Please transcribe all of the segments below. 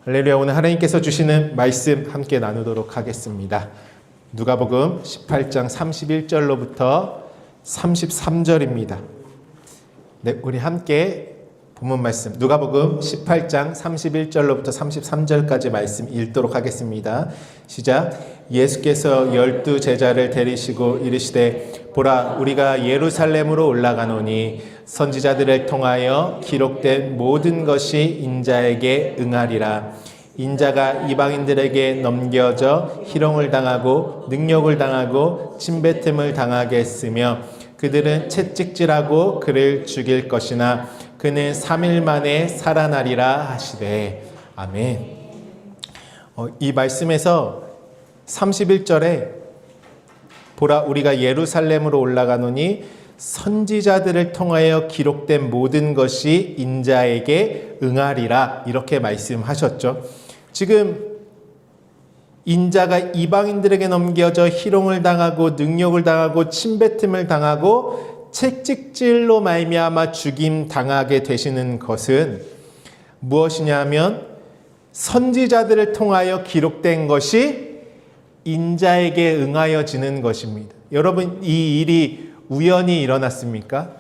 할렐루야. 오늘 하나님께서 주시는 말씀 함께 나누도록 하겠습니다. 누가복음 18장 31절로부터 33절입니다. 네, 우리 함께 본문 말씀 누가복음 18장 31절로부터 33절까지 말씀 읽도록 하겠습니다. 시작. 예수께서 12 제자를 데리시고 이르시되 보라, 우리가 예루살렘으로 올라가노니 선지자들을 통하여 기록된 모든 것이 인자에게 응하리라. 인자가 이방인들에게 넘겨져 희롱을 당하고 능욕을 당하고 침뱉음을 당하겠으며 그들은 채찍질하고 그를 죽일 것이나 그는 3일 만에 살아나리라 하시되. 아멘. 이 말씀에서 31절에 보라, 우리가 예루살렘으로 올라가노니 선지자들을 통하여 기록된 모든 것이 인자에게 응하리라, 이렇게 말씀하셨죠. 지금 인자가 이방인들에게 넘겨져 희롱을 당하고 능욕을 당하고 침뱉음을 당하고 채찍질로 말미암아 죽임 당하게 되시는 것은 무엇이냐면 선지자들을 통하여 기록된 것이 인자에게 응하여지는 것입니다. 여러분, 이 일이 우연히 일어났습니까?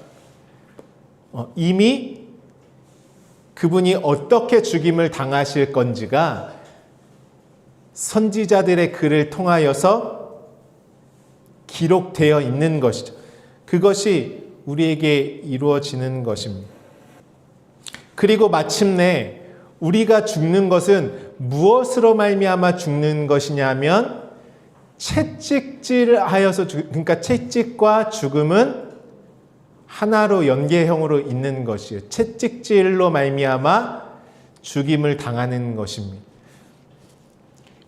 이미 그분이 어떻게 죽임을 당하실 건지가 선지자들의 글을 통하여서 기록되어 있는 것이죠. 그것이 우리에게 이루어지는 것입니다. 그리고 마침내 우리가 죽는 것은 무엇으로 말미암아 죽는 것이냐면 채찍질하여서 그러니까 채찍과 죽음은 하나로 연계형으로 있는 것이에요. 채찍질로 말미암아 죽임을 당하는 것입니다.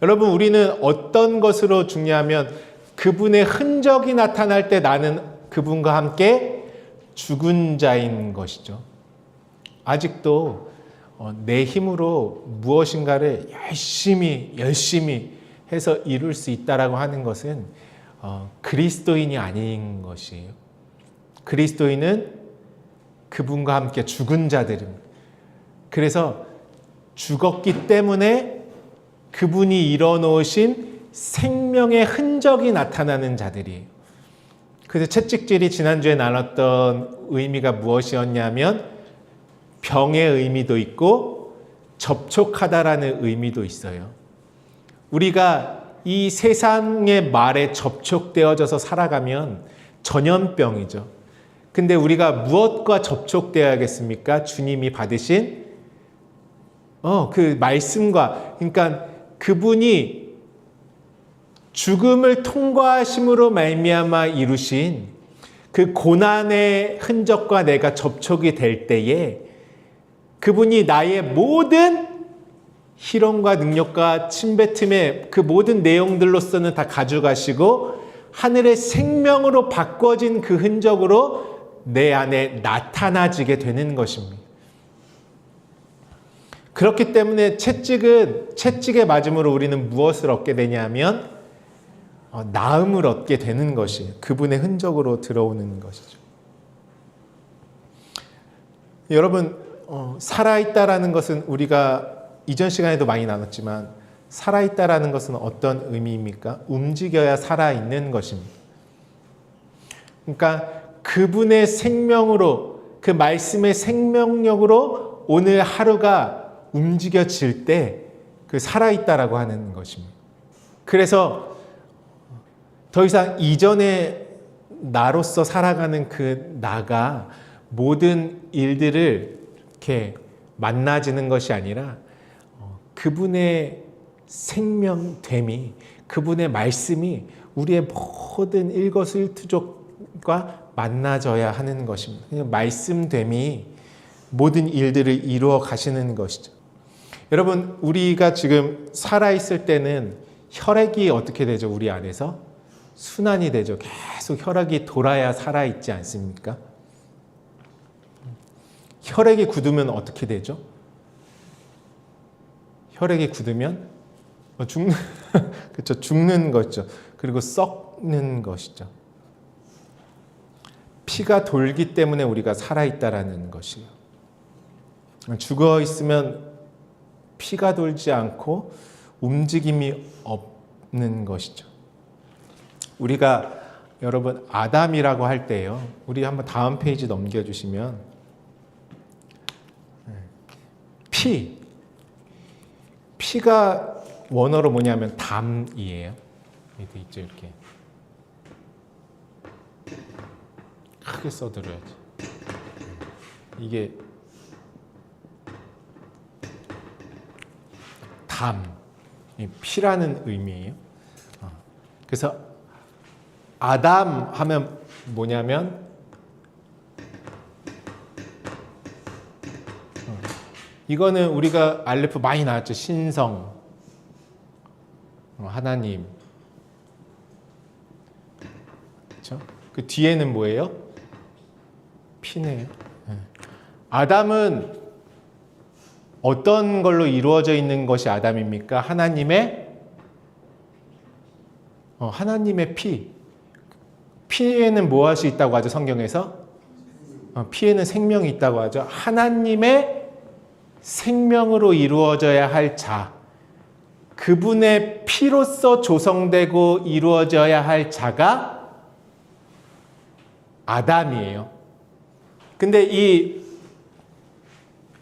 여러분, 우리는 어떤 것으로 죽냐면 그분의 흔적이 나타날 때 나는 그분과 함께 죽은 자인 것이죠. 아직도 내 힘으로 무엇인가를 열심히 해서 이룰 수 있다라고 하는 것은 그리스도인이 아닌 것이에요. 그리스도인은 그분과 함께 죽은 자들입니다. 그래서 죽었기 때문에 그분이 이뤄놓으신 생명의 흔적이 나타나는 자들이에요. 그래서 채찍질이 지난주에 나눴던 의미가 무엇이었냐면 병의 의미도 있고 접촉하다라는 의미도 있어요. 우리가 이 세상의 말에 접촉되어져서 살아가면 전염병이죠. 근데 우리가 무엇과 접촉되어야겠습니까? 주님이 받으신 그 말씀과, 그러니까 그분이 죽음을 통과하심으로 말미암아 이루신 그 고난의 흔적과 내가 접촉이 될 때에 그분이 나의 모든 희롱과 능력과 침뱉음의 그 모든 내용들로서는 다 가져가시고 하늘의 생명으로 바꿔진 그 흔적으로 내 안에 나타나지게 되는 것입니다. 그렇기 때문에 채찍에 맞음으로 우리는 무엇을 얻게 되냐면 나음을 얻게 되는 것이에요. 그분의 흔적으로 들어오는 것이죠. 여러분, 살아있다라는 것은 우리가 이전 시간에도 많이 나눴지만 살아있다라는 것은 어떤 의미입니까? 움직여야 살아있는 것입니다. 그러니까 그분의 생명으로, 그 말씀의 생명력으로 오늘 하루가 움직여질 때 그 살아있다라고 하는 것입니다. 그래서 더 이상 이전의 나로서 살아가는 그 나가 모든 일들을 이렇게 만나지는 것이 아니라 그분의 생명됨이, 그분의 말씀이 우리의 모든 일거수일투족과 만나져야 하는 것입니다. 말씀됨이 모든 일들을 이루어 가시는 것이죠. 여러분, 우리가 지금 살아있을 때는 혈액이 어떻게 되죠? 우리 안에서 순환이 되죠. 계속 혈액이 돌아야 살아있지 않습니까? 혈액이 굳으면 어떻게 되죠? 혈액이 굳으면 죽는 것이죠. 그리고 썩는 것이죠. 피가 돌기 때문에 우리가 살아있다라는 것이에요. 죽어 있으면 피가 돌지 않고 움직임이 없는 것이죠. 우리가 여러분 아담이라고 할 때요. 우리 한번 다음 페이지 넘겨주시면 피가 원어로 뭐냐면 담이에요. 밑에 있죠, 이렇게. 크게 써드려야지. 이게 담, 피라는 의미예요. 그래서 아담 하면 뭐냐면 이거는 우리가 알레프 많이 나왔죠. 신성, 하나님. 그렇죠? 그 뒤에는 뭐예요? 피네요. 아담은 어떤 걸로 이루어져 있는 것이 아담입니까? 하나님의 피. 피에는 무엇이 있다고 하죠? 성경에서? 피에는 생명이 있다고 하죠. 하나님의 생명으로 이루어져야 할 자. 그분의 피로서 조성되고 이루어져야 할 자가 아담이에요. 근데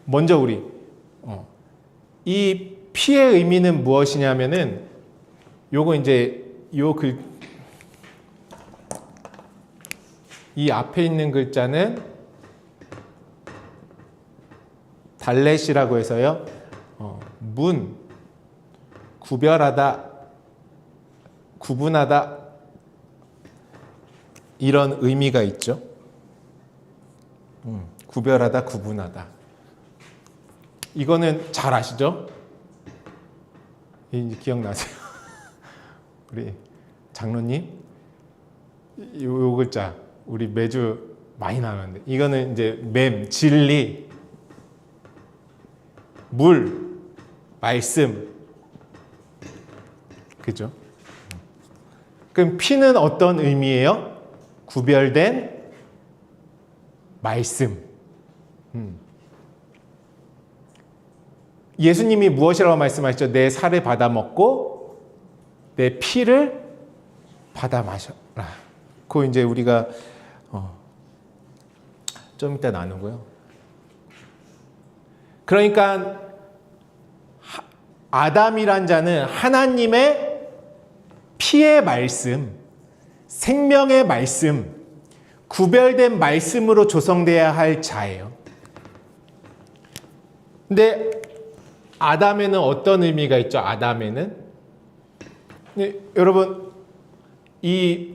먼저 이 피의 의미는 무엇이냐면은 요거 이제 이 앞에 있는 글자는 달렛이라고 해서요. 구별하다, 구분하다 이런 의미가 있죠. 구별하다, 구분하다. 이거는 잘 아시죠? 기억나세요? 우리 장로님, 요 글자 우리 매주 많이 나오는데 이거는 이제 진리, 물, 말씀, 그죠? 그럼 피는 어떤 의미예요? 구별된 말씀. 예수님이 무엇이라고 말씀하셨죠? 내 살을 받아 먹고 내 피를 받아 마셔라. 그거 이제 우리가 좀 이따 나누고요. 그러니까 아담이란 자는 하나님의 피의 말씀, 생명의 말씀, 구별된 말씀으로 조성돼야 할 자예요. 근데 아담에는 어떤 의미가 있죠? 아담에는 여러분 이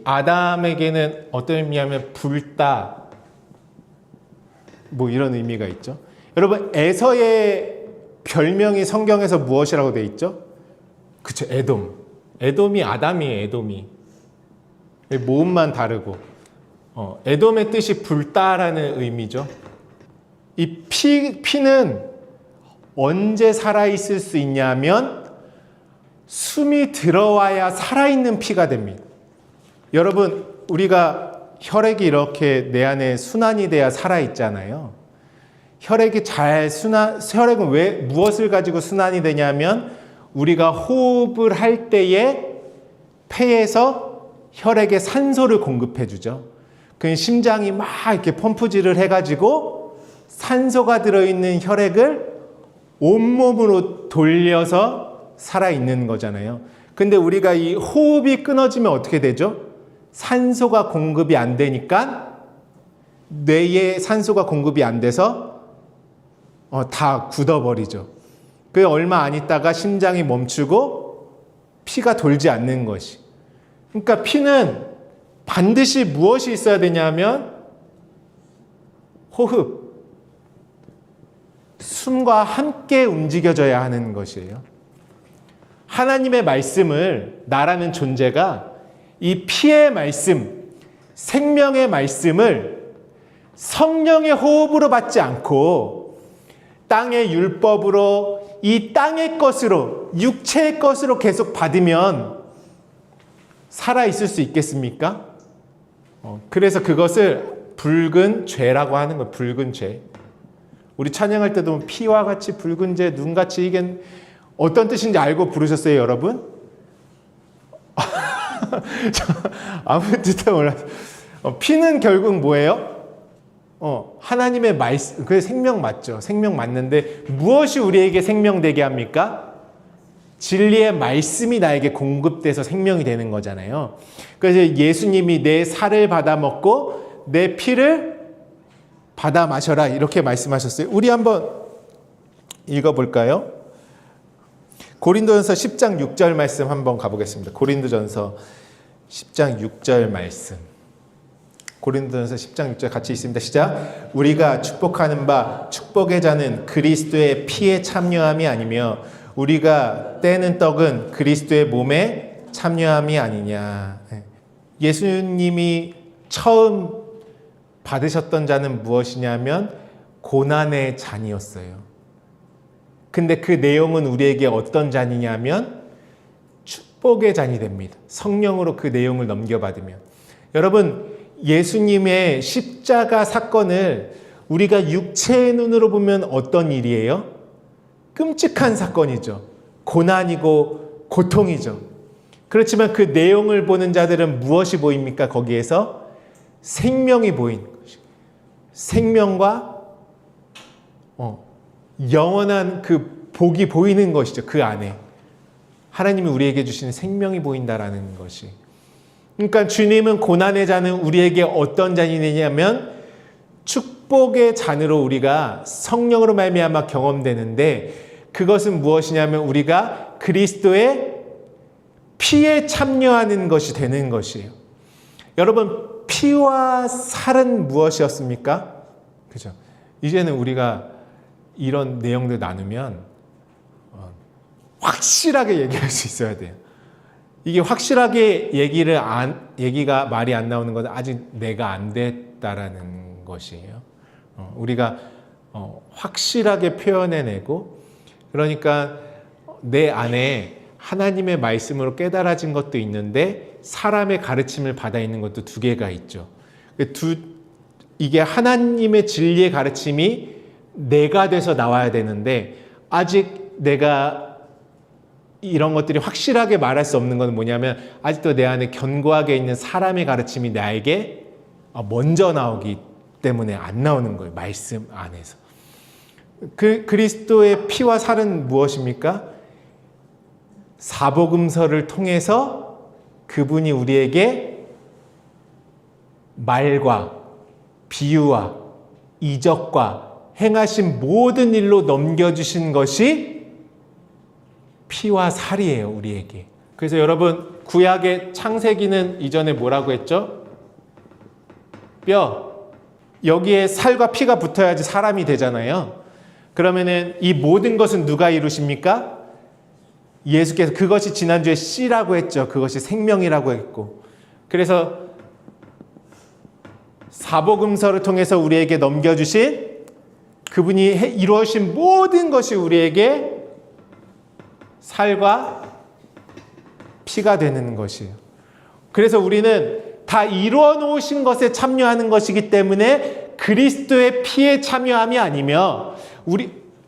아담에게는 어떤 의미냐면 불다 뭐 이런 의미가 있죠. 여러분 에서의 별명이 성경에서 무엇이라고 돼 있죠? 그쵸, 에돔이 아담이에요. 에돔이 모음만 다르고 에돔의 뜻이 불다라는 의미죠. 이 피는 언제 살아있을 수 있냐면 숨이 들어와야 살아있는 피가 됩니다. 여러분 우리가 혈액이 이렇게 내 안에 순환이 돼야 살아있잖아요. 혈액은 왜 무엇을 가지고 순환이 되냐면 우리가 호흡을 할 때에 폐에서 혈액에 산소를 공급해 주죠. 그 심장이 막 이렇게 펌프질을 해가지고 산소가 들어있는 혈액을 온몸으로 돌려서 살아있는 거잖아요. 근데 우리가 이 호흡이 끊어지면 어떻게 되죠? 산소가 공급이 안 되니까 뇌에 산소가 공급이 안 돼서 다 굳어버리죠. 그 얼마 안 있다가 심장이 멈추고 피가 돌지 않는 것이. 그러니까 피는 반드시 무엇이 있어야 되냐면 호흡, 숨과 함께 움직여져야 하는 것이에요. 하나님의 말씀을 나라는 존재가 이 피의 말씀, 생명의 말씀을 성령의 호흡으로 받지 않고 땅의 율법으로 이 땅의 것으로 육체의 것으로 계속 받으면 살아있을 수 있겠습니까? 그래서 그것을 붉은 죄라고 하는 거예요. 붉은 죄. 우리 찬양할 때도 피와 같이 붉은제 눈같이 이게 어떤 뜻인지 알고 부르셨어요, 여러분? 아무 뜻도 몰라요. 피는 결국 뭐예요? 하나님의 말씀, 그게 생명 맞죠? 생명 맞는데 무엇이 우리에게 생명 되게 합니까? 진리의 말씀이 나에게 공급돼서 생명이 되는 거잖아요. 그래서 예수님이 내 살을 받아 먹고 내 피를 받아 마셔라 이렇게 말씀하셨어요. 우리 한번 읽어볼까요? 고린도전서 10장 6절 말씀 한번 가보겠습니다. 고린도전서 10장 6절 말씀. 고린도전서 10장 6절 같이 있습니다. 시작. 우리가 축복하는 바 축복의 자는 그리스도의 피에 참여함이 아니며 우리가 떼는 떡은 그리스도의 몸에 참여함이 아니냐. 예수님이 처음 받으셨던 잔은 무엇이냐면 고난의 잔이었어요. 근데 그 내용은 우리에게 어떤 잔이냐면 축복의 잔이 됩니다. 성령으로 그 내용을 넘겨받으면. 여러분, 예수님의 십자가 사건을 우리가 육체의 눈으로 보면 어떤 일이에요? 끔찍한 사건이죠. 고난이고 고통이죠. 그렇지만 그 내용을 보는 자들은 무엇이 보입니까? 거기에서 생명이 보이는 것이고 생명과 영원한 그 복이 보이는 것이죠. 그 안에 하나님이 우리에게 주시는 생명이 보인다라는 것이. 그러니까 주님은 고난의 잔은 우리에게 어떤 잔이냐면 축복의 잔으로 우리가 성령으로 말미암아 경험되는데 그것은 무엇이냐면 우리가 그리스도의 피에 참여하는 것이 되는 것이에요. 여러분, 피와 살은 무엇이었습니까? 그죠? 이제는 우리가 이런 내용들 나누면 확실하게 얘기할 수 있어야 돼요. 이게 확실하게 얘기가 말이 안 나오는 건 아직 내가 안 됐다라는 것이에요. 우리가 확실하게 표현해내고 그러니까 내 안에 하나님의 말씀으로 깨달아진 것도 있는데 사람의 가르침을 받아 있는 것도 두 개가 있죠. 이게 하나님의 진리의 가르침이 내가 돼서 나와야 되는데 아직 내가 이런 것들이 확실하게 말할 수 없는 건 뭐냐면 아직도 내 안에 견고하게 있는 사람의 가르침이 나에게 먼저 나오기 때문에 안 나오는 거예요. 말씀 안에서. 그리스도의 피와 살은 무엇입니까? 사복음서를 통해서 그분이 우리에게 말과 비유와 이적과 행하신 모든 일로 넘겨주신 것이 피와 살이에요, 우리에게. 그래서 여러분, 구약의 창세기는 이전에 뭐라고 했죠? 뼈. 여기에 살과 피가 붙어야지 사람이 되잖아요. 그러면은 이 모든 것은 누가 이루십니까? 예수께서. 그것이 지난주에 씨라고 했죠. 그것이 생명이라고 했고. 그래서 사복음서를 통해서 우리에게 넘겨주신 그분이 이루어진 모든 것이 우리에게 살과 피가 되는 것이에요. 그래서 우리는 다 이루어 놓으신 것에 참여하는 것이기 때문에 그리스도의 피에 참여함이 아니며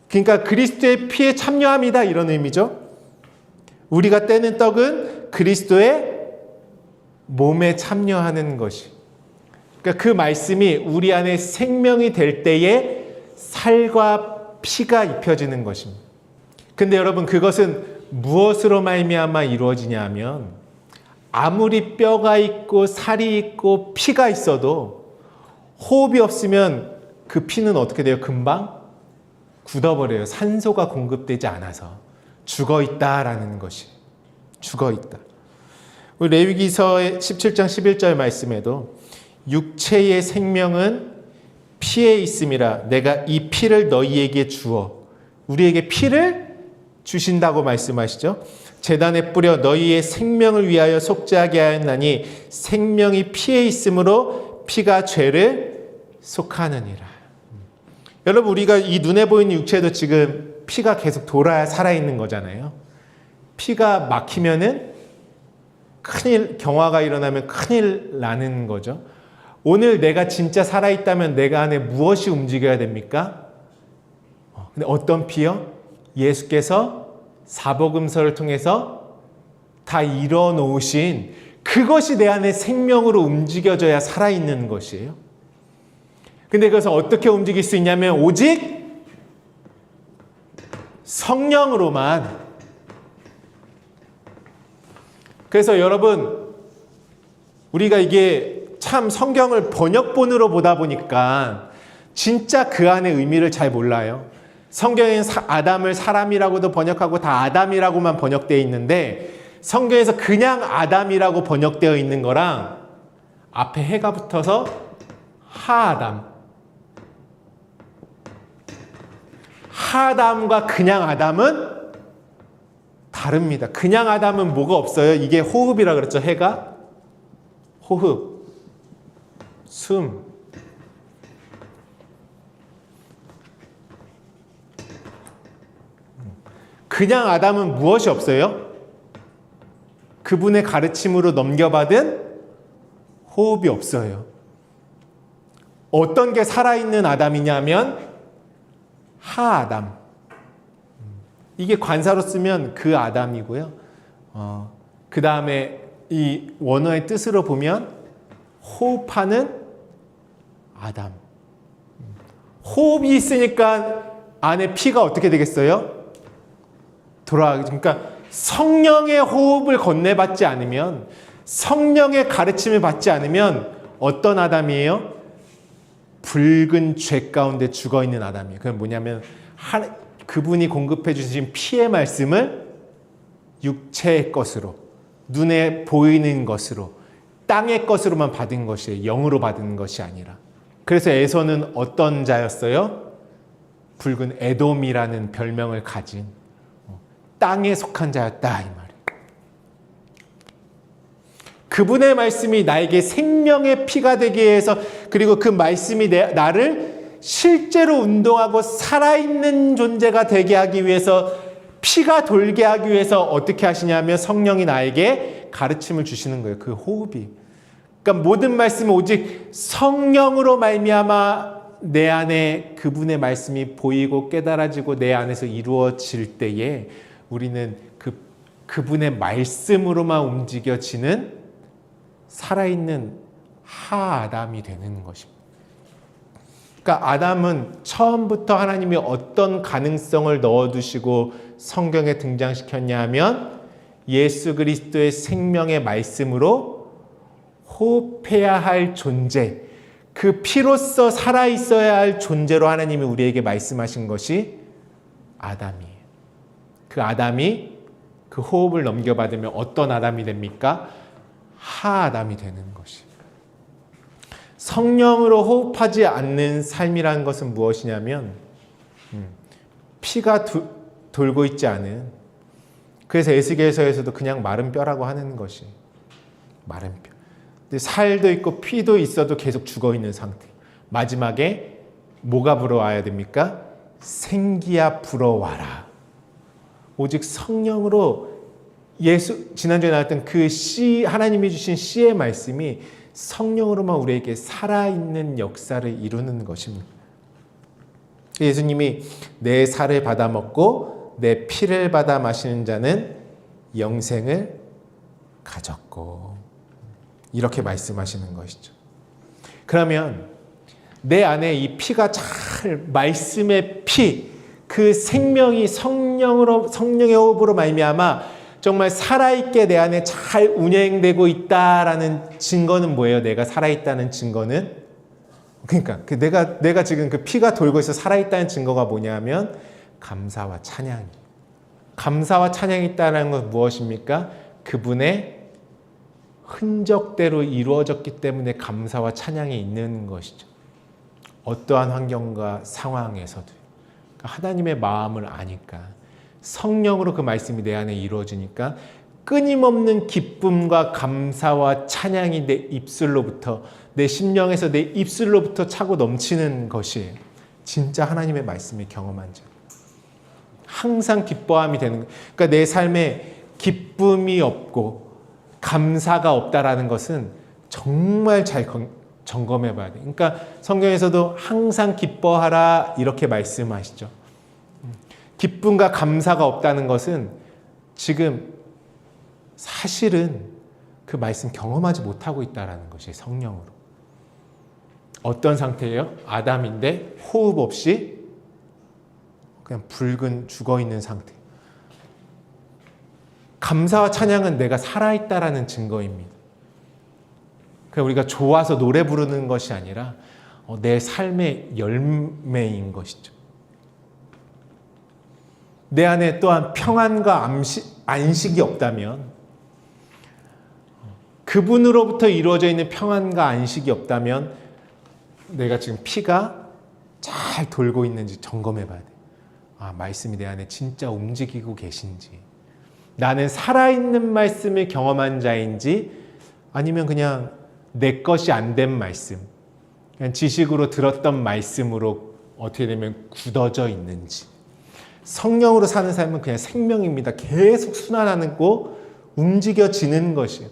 그러니까 그리스도의 피에 참여함이다 이런 의미죠. 우리가 떼는 떡은 그리스도의 몸에 참여하는 것이. 그러니까 그 말씀이 우리 안에 생명이 될 때에 살과 피가 입혀지는 것입니다. 근데 여러분, 그것은 무엇으로 말미암아 이루어지냐 하면 아무리 뼈가 있고 살이 있고 피가 있어도 호흡이 없으면 그 피는 어떻게 돼요? 금방 굳어버려요. 산소가 공급되지 않아서 죽어있다라는 것이. 죽어있다. 우리 레위기서의 17장 11절 말씀에도 육체의 생명은 피에 있음이라 내가 이 피를 너희에게 주어. 우리에게 피를 주신다고 말씀하시죠. 제단에 뿌려 너희의 생명을 위하여 속죄하게 하였나니 생명이 피에 있으므로 피가 죄를 속하느니라. 여러분, 우리가 이 눈에 보이는 육체도 지금 피가 계속 돌아야 살아있는 거잖아요. 피가 막히면은 경화가 일어나면 큰일 나는 거죠. 오늘 내가 진짜 살아있다면 내가 안에 무엇이 움직여야 됩니까? 근데 어떤 피요? 예수께서 사복음서를 통해서 다 이뤄놓으신 그것이 내 안에 생명으로 움직여져야 살아있는 것이에요. 근데 그것을 어떻게 움직일 수 있냐면 오직 성령으로만. 그래서 여러분, 우리가 이게 참 성경을 번역본으로 보다 보니까 진짜 그 안의 의미를 잘 몰라요. 성경에는 아담을 사람이라고도 번역하고 다 아담이라고만 번역되어 있는데, 성경에서 그냥 아담이라고 번역되어 있는 거랑 앞에 해가 붙어서 하아담, 하아담과 그냥 아담은 다릅니다. 그냥 아담은 뭐가 없어요? 이게 호흡이라 그랬죠. 해가 호흡, 숨. 그냥 아담은 무엇이 없어요? 그분의 가르침으로 넘겨받은 호흡이 없어요. 어떤 게 살아있는 아담이냐면 하아담. 이게 관사로 쓰면 그 아담이고요. 그 다음에 이 원어의 뜻으로 보면 호흡하는 아담. 호흡이 있으니까 안에 피가 어떻게 되겠어요? 그러니까 성령의 호흡을 건네받지 않으면, 성령의 가르침을 받지 않으면 어떤 아담이에요? 붉은 죄 가운데 죽어있는 아담이에요. 그건 뭐냐면 그분이 공급해 주신 피의 말씀을 육체의 것으로, 눈에 보이는 것으로, 땅의 것으로만 받은 것이에요. 영으로 받은 것이 아니라. 그래서 에서는 어떤 자였어요? 붉은 에돔이라는 별명을 가진 땅에 속한 자였다, 이 말이에요. 그분의 말씀이 나에게 생명의 피가 되게 해서, 그리고 그 말씀이 나를 실제로 운동하고 살아있는 존재가 되게 하기 위해서, 피가 돌게 하기 위해서 어떻게 하시냐면 성령이 나에게 가르침을 주시는 거예요. 그 호흡이. 그러니까 모든 말씀은 오직 성령으로 말미암아 내 안에 그분의 말씀이 보이고 깨달아지고 내 안에서 이루어질 때에 우리는 그분의 말씀으로만 움직여지는 살아있는 하아담이 되는 것입니다. 그러니까 아담은 처음부터 하나님이 어떤 가능성을 넣어두시고 성경에 등장시켰냐 하면 예수 그리스도의 생명의 말씀으로 호흡해야 할 존재, 그 피로써 살아있어야 할 존재로 하나님이 우리에게 말씀하신 것이 아담이에요. 그 아담이 그 호흡을 넘겨받으면 어떤 아담이 됩니까? 하아담이 되는 것이. 성령으로 호흡하지 않는 삶이라는 것은 무엇이냐면 피가 돌고 있지 않은, 그래서 에스겔서에서도 그냥 마른 뼈라고 하는 것이 마른 뼈. 근데 살도 있고 피도 있어도 계속 죽어있는 상태. 마지막에 뭐가 불어와야 됩니까? 생기야 불어와라. 오직 성령으로 지난주에 나왔던 그 하나님이 주신 씨의 말씀이 성령으로만 우리에게 살아있는 역사를 이루는 것입니다. 예수님이 내 살을 받아 먹고 내 피를 받아 마시는 자는 영생을 가졌고, 이렇게 말씀하시는 것이죠. 그러면 내 안에 이 피가 잘, 말씀의 피, 그 생명이 성령의 호흡으로 말미암아 정말 살아있게 내 안에 잘 운행되고 있다라는 증거는 뭐예요? 내가 살아있다는 증거는? 그러니까 내가 지금 그 피가 돌고 있어 살아있다는 증거가 뭐냐면 감사와 찬양이. 감사와 찬양이 있다는 건 무엇입니까? 그분의 흔적대로 이루어졌기 때문에 감사와 찬양이 있는 것이죠. 어떠한 환경과 상황에서도. 하나님의 마음을 아니까, 성령으로 그 말씀이 내 안에 이루어지니까 끊임없는 기쁨과 감사와 찬양이 내 입술로부터, 내 심령에서 내 입술로부터 차고 넘치는 것이 진짜 하나님의 말씀을 경험한 자. 항상 기뻐함이 되는 거예요. 그러니까 내 삶에 기쁨이 없고 감사가 없다라는 것은 정말 잘 점검해 봐야 돼요. 그러니까 성경에서도 항상 기뻐하라 이렇게 말씀하시죠. 기쁨과 감사가 없다는 것은 지금 사실은 그 말씀 경험하지 못하고 있다는 것이 성령으로. 어떤 상태예요? 아담인데 호흡 없이 그냥 붉은 죽어있는 상태. 감사와 찬양은 내가 살아있다라는 증거입니다. 그러니까 우리가 좋아서 노래 부르는 것이 아니라 내 삶의 열매인 것이죠. 내 안에 또한 평안과 안식이 없다면, 그분으로부터 이루어져 있는 평안과 안식이 없다면 내가 지금 피가 잘 돌고 있는지 점검해 봐야 돼. 말씀이 내 안에 진짜 움직이고 계신지, 나는 살아있는 말씀을 경험한 자인지, 아니면 그냥 내 것이 안 된 말씀, 그냥 지식으로 들었던 말씀으로 어떻게 되면 굳어져 있는지. 성령으로 사는 삶은 그냥 생명입니다. 계속 순환하고 움직여지는 것이에요.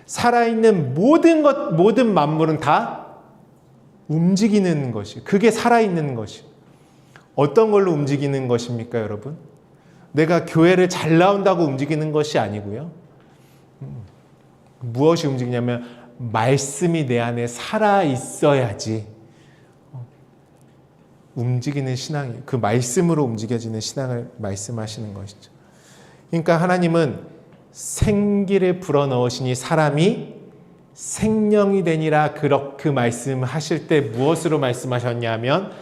살아있는 모든 만물은 다 움직이는 것이에요. 그게 살아있는 것이에요. 어떤 걸로 움직이는 것입니까, 여러분? 내가 교회를 잘 나온다고 움직이는 것이 아니고요. 무엇이 움직이냐면 말씀이 내 안에 살아있어야지 움직이는 신앙이, 그 말씀으로 움직여지는 신앙을 말씀하시는 것이죠. 그러니까 하나님은 생기를 불어넣으시니 사람이 생명이 되니라, 그 말씀하실 때 무엇으로 말씀하셨냐면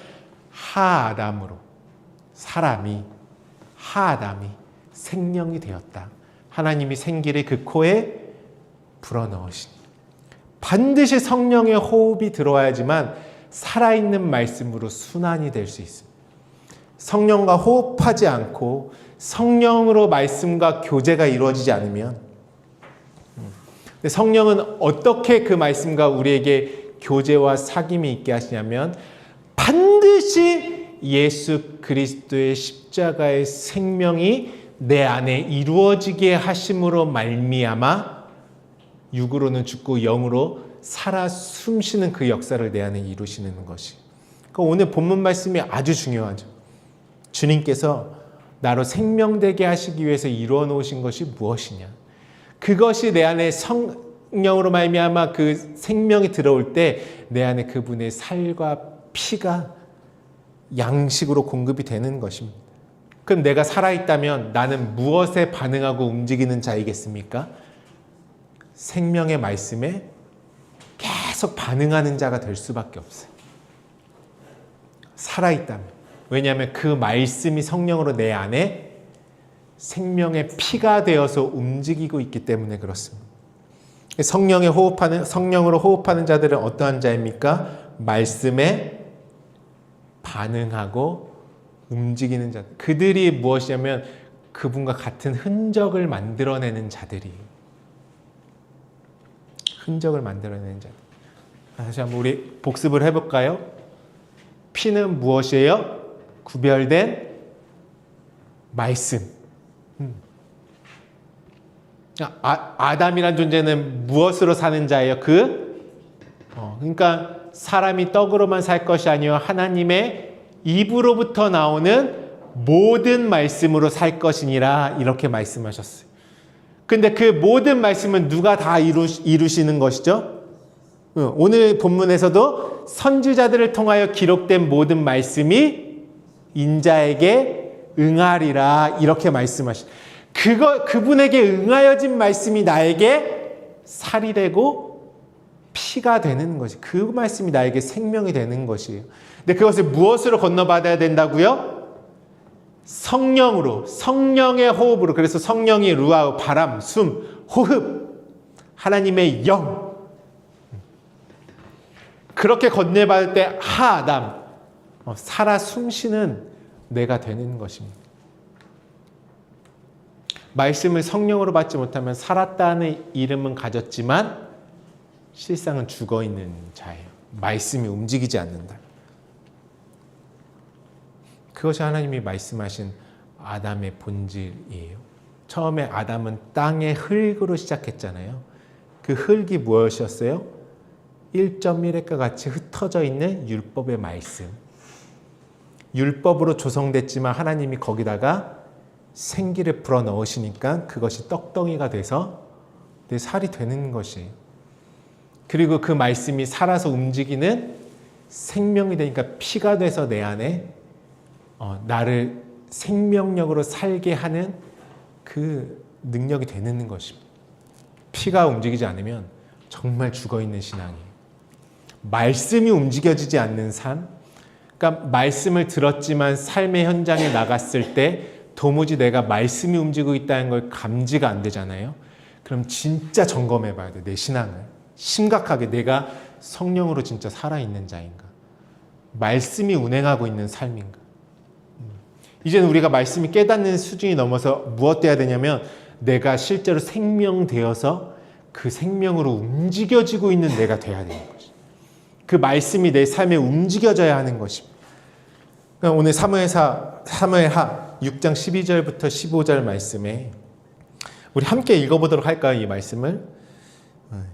하아담으로, 사람이, 하아담이 생명이 되었다. 하나님이 생기를 그 코에 불어넣으시니. 반드시 성령의 호흡이 들어와야지만 살아있는 말씀으로 순환이 될 수 있습니다. 성령과 호흡하지 않고 성령으로 말씀과 교제가 이루어지지 않으면, 성령은 어떻게 그 말씀과 우리에게 교제와 사귐이 있게 하시냐면 반드시 예수 그리스도의 십자가의 생명이 내 안에 이루어지게 하심으로 말미암아 육으로는 죽고 영으로 살아 숨쉬는 그 역사를 내 안에 이루시는 것이. 그러니까 오늘 본문 말씀이 아주 중요하죠. 주님께서 나로 생명되게 하시기 위해서 이루어 놓으신 것이 무엇이냐. 그것이 내 안에 성령으로 말미암아 그 생명이 들어올 때 내 안에 그분의 살과 피가 양식으로 공급이 되는 것입니다. 그럼 내가 살아있다면 나는 무엇에 반응하고 움직이는 자이겠습니까? 생명의 말씀에 계속 반응하는 자가 될 수밖에 없어요. 살아있다면. 왜냐하면 그 말씀이 성령으로 내 안에 생명의 피가 되어서 움직이고 있기 때문에 그렇습니다. 성령으로 호흡하는 자들은 어떠한 자입니까? 말씀에 반응하고 움직이는 자들. 그들이 무엇이냐면 그분과 같은 흔적을 만들어내는 자들이에요. 흔적을 만들어내는 자들. 다시 한번 우리 복습을 해볼까요? 피는 무엇이에요? 구별된 말씀. 아담이란 존재는 무엇으로 사는 자예요? 그러니까 사람이 떡으로만 살 것이 아니요 하나님의 입으로부터 나오는 모든 말씀으로 살 것이니라, 이렇게 말씀하셨어요. 근데 그 모든 말씀은 누가 다 이루시는 것이죠? 오늘 본문에서도 선지자들을 통하여 기록된 모든 말씀이 인자에게 응하리라, 이렇게 말씀하시죠. 그분에게 응하여진 말씀이 나에게 살이 되고 피가 되는 것이, 그 말씀이 나에게 생명이 되는 것이에요. 근데 그것을 무엇으로 건너받아야 된다고요? 성령으로, 성령의 호흡으로. 그래서 성령이 루아, 바람, 숨, 호흡, 하나님의 영. 그렇게 건네받을 때 하아담, 살아 숨쉬는 내가 되는 것입니다. 말씀을 성령으로 받지 못하면 살았다는 이름은 가졌지만 실상은 죽어있는 자예요. 말씀이 움직이지 않는다. 그것이 하나님이 말씀하신 아담의 본질이에요. 처음에 아담은 땅의 흙으로 시작했잖아요. 그 흙이 무엇이었어요? 1.1획과 같이 흩어져 있는 율법의 말씀. 율법으로 조성됐지만 하나님이 거기다가 생기를 불어넣으시니까 그것이 떡덩이가 돼서 내 살이 되는 것이. 그리고 그 말씀이 살아서 움직이는 생명이 되니까 피가 돼서 내 안에 나를 생명력으로 살게 하는 그 능력이 되는 것입니다. 피가 움직이지 않으면 정말 죽어있는 신앙이에요. 말씀이 움직여지지 않는 삶, 그러니까 말씀을 들었지만 삶의 현장에 나갔을 때 도무지 내가 말씀이 움직이고 있다는 걸 감지가 안 되잖아요. 그럼 진짜 점검해 봐야 돼. 내 신앙을. 심각하게 내가 성령으로 진짜 살아있는 자인가? 말씀이 운행하고 있는 삶인가? 이제는 우리가 말씀이 깨닫는 수준이 넘어서 무엇 돼야 되냐면 내가 실제로 생명되어서 그 생명으로 움직여지고 있는 내가 돼야 되는 것이. 그 말씀이 내 삶에 움직여져야 하는 것입니다. 오늘 사무엘하 6장 12절부터 15절 말씀에 우리 함께 읽어보도록 할까요? 이 말씀을.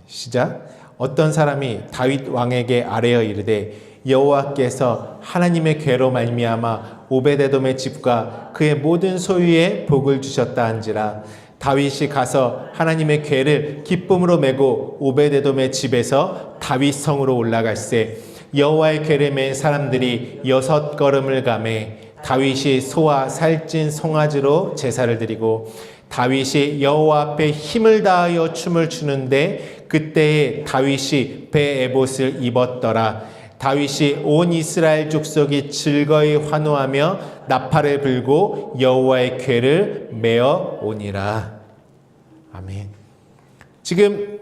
시작. 어떤 사람이 다윗 왕에게 아뢰어 이르되 여호와께서 하나님의 궤로 말미암아 오베데돔의 집과 그의 모든 소유에 복을 주셨다 한지라. 다윗이 가서 하나님의 궤를 기쁨으로 메고 오베데돔의 집에서 다윗 성으로 올라갈새 여호와의 궤를 맨 사람들이 6걸음을 가매 다윗이 소와 살찐 송아지로 제사를 드리고 다윗이 여호와 앞에 힘을 다하여 춤을 추는데 그때에 다윗이 배 에봇을 입었더라. 다윗이 온 이스라엘 족속이 즐거이 환호하며 나팔을 불고 여호와의 궤를 메어 오니라. 아멘. 지금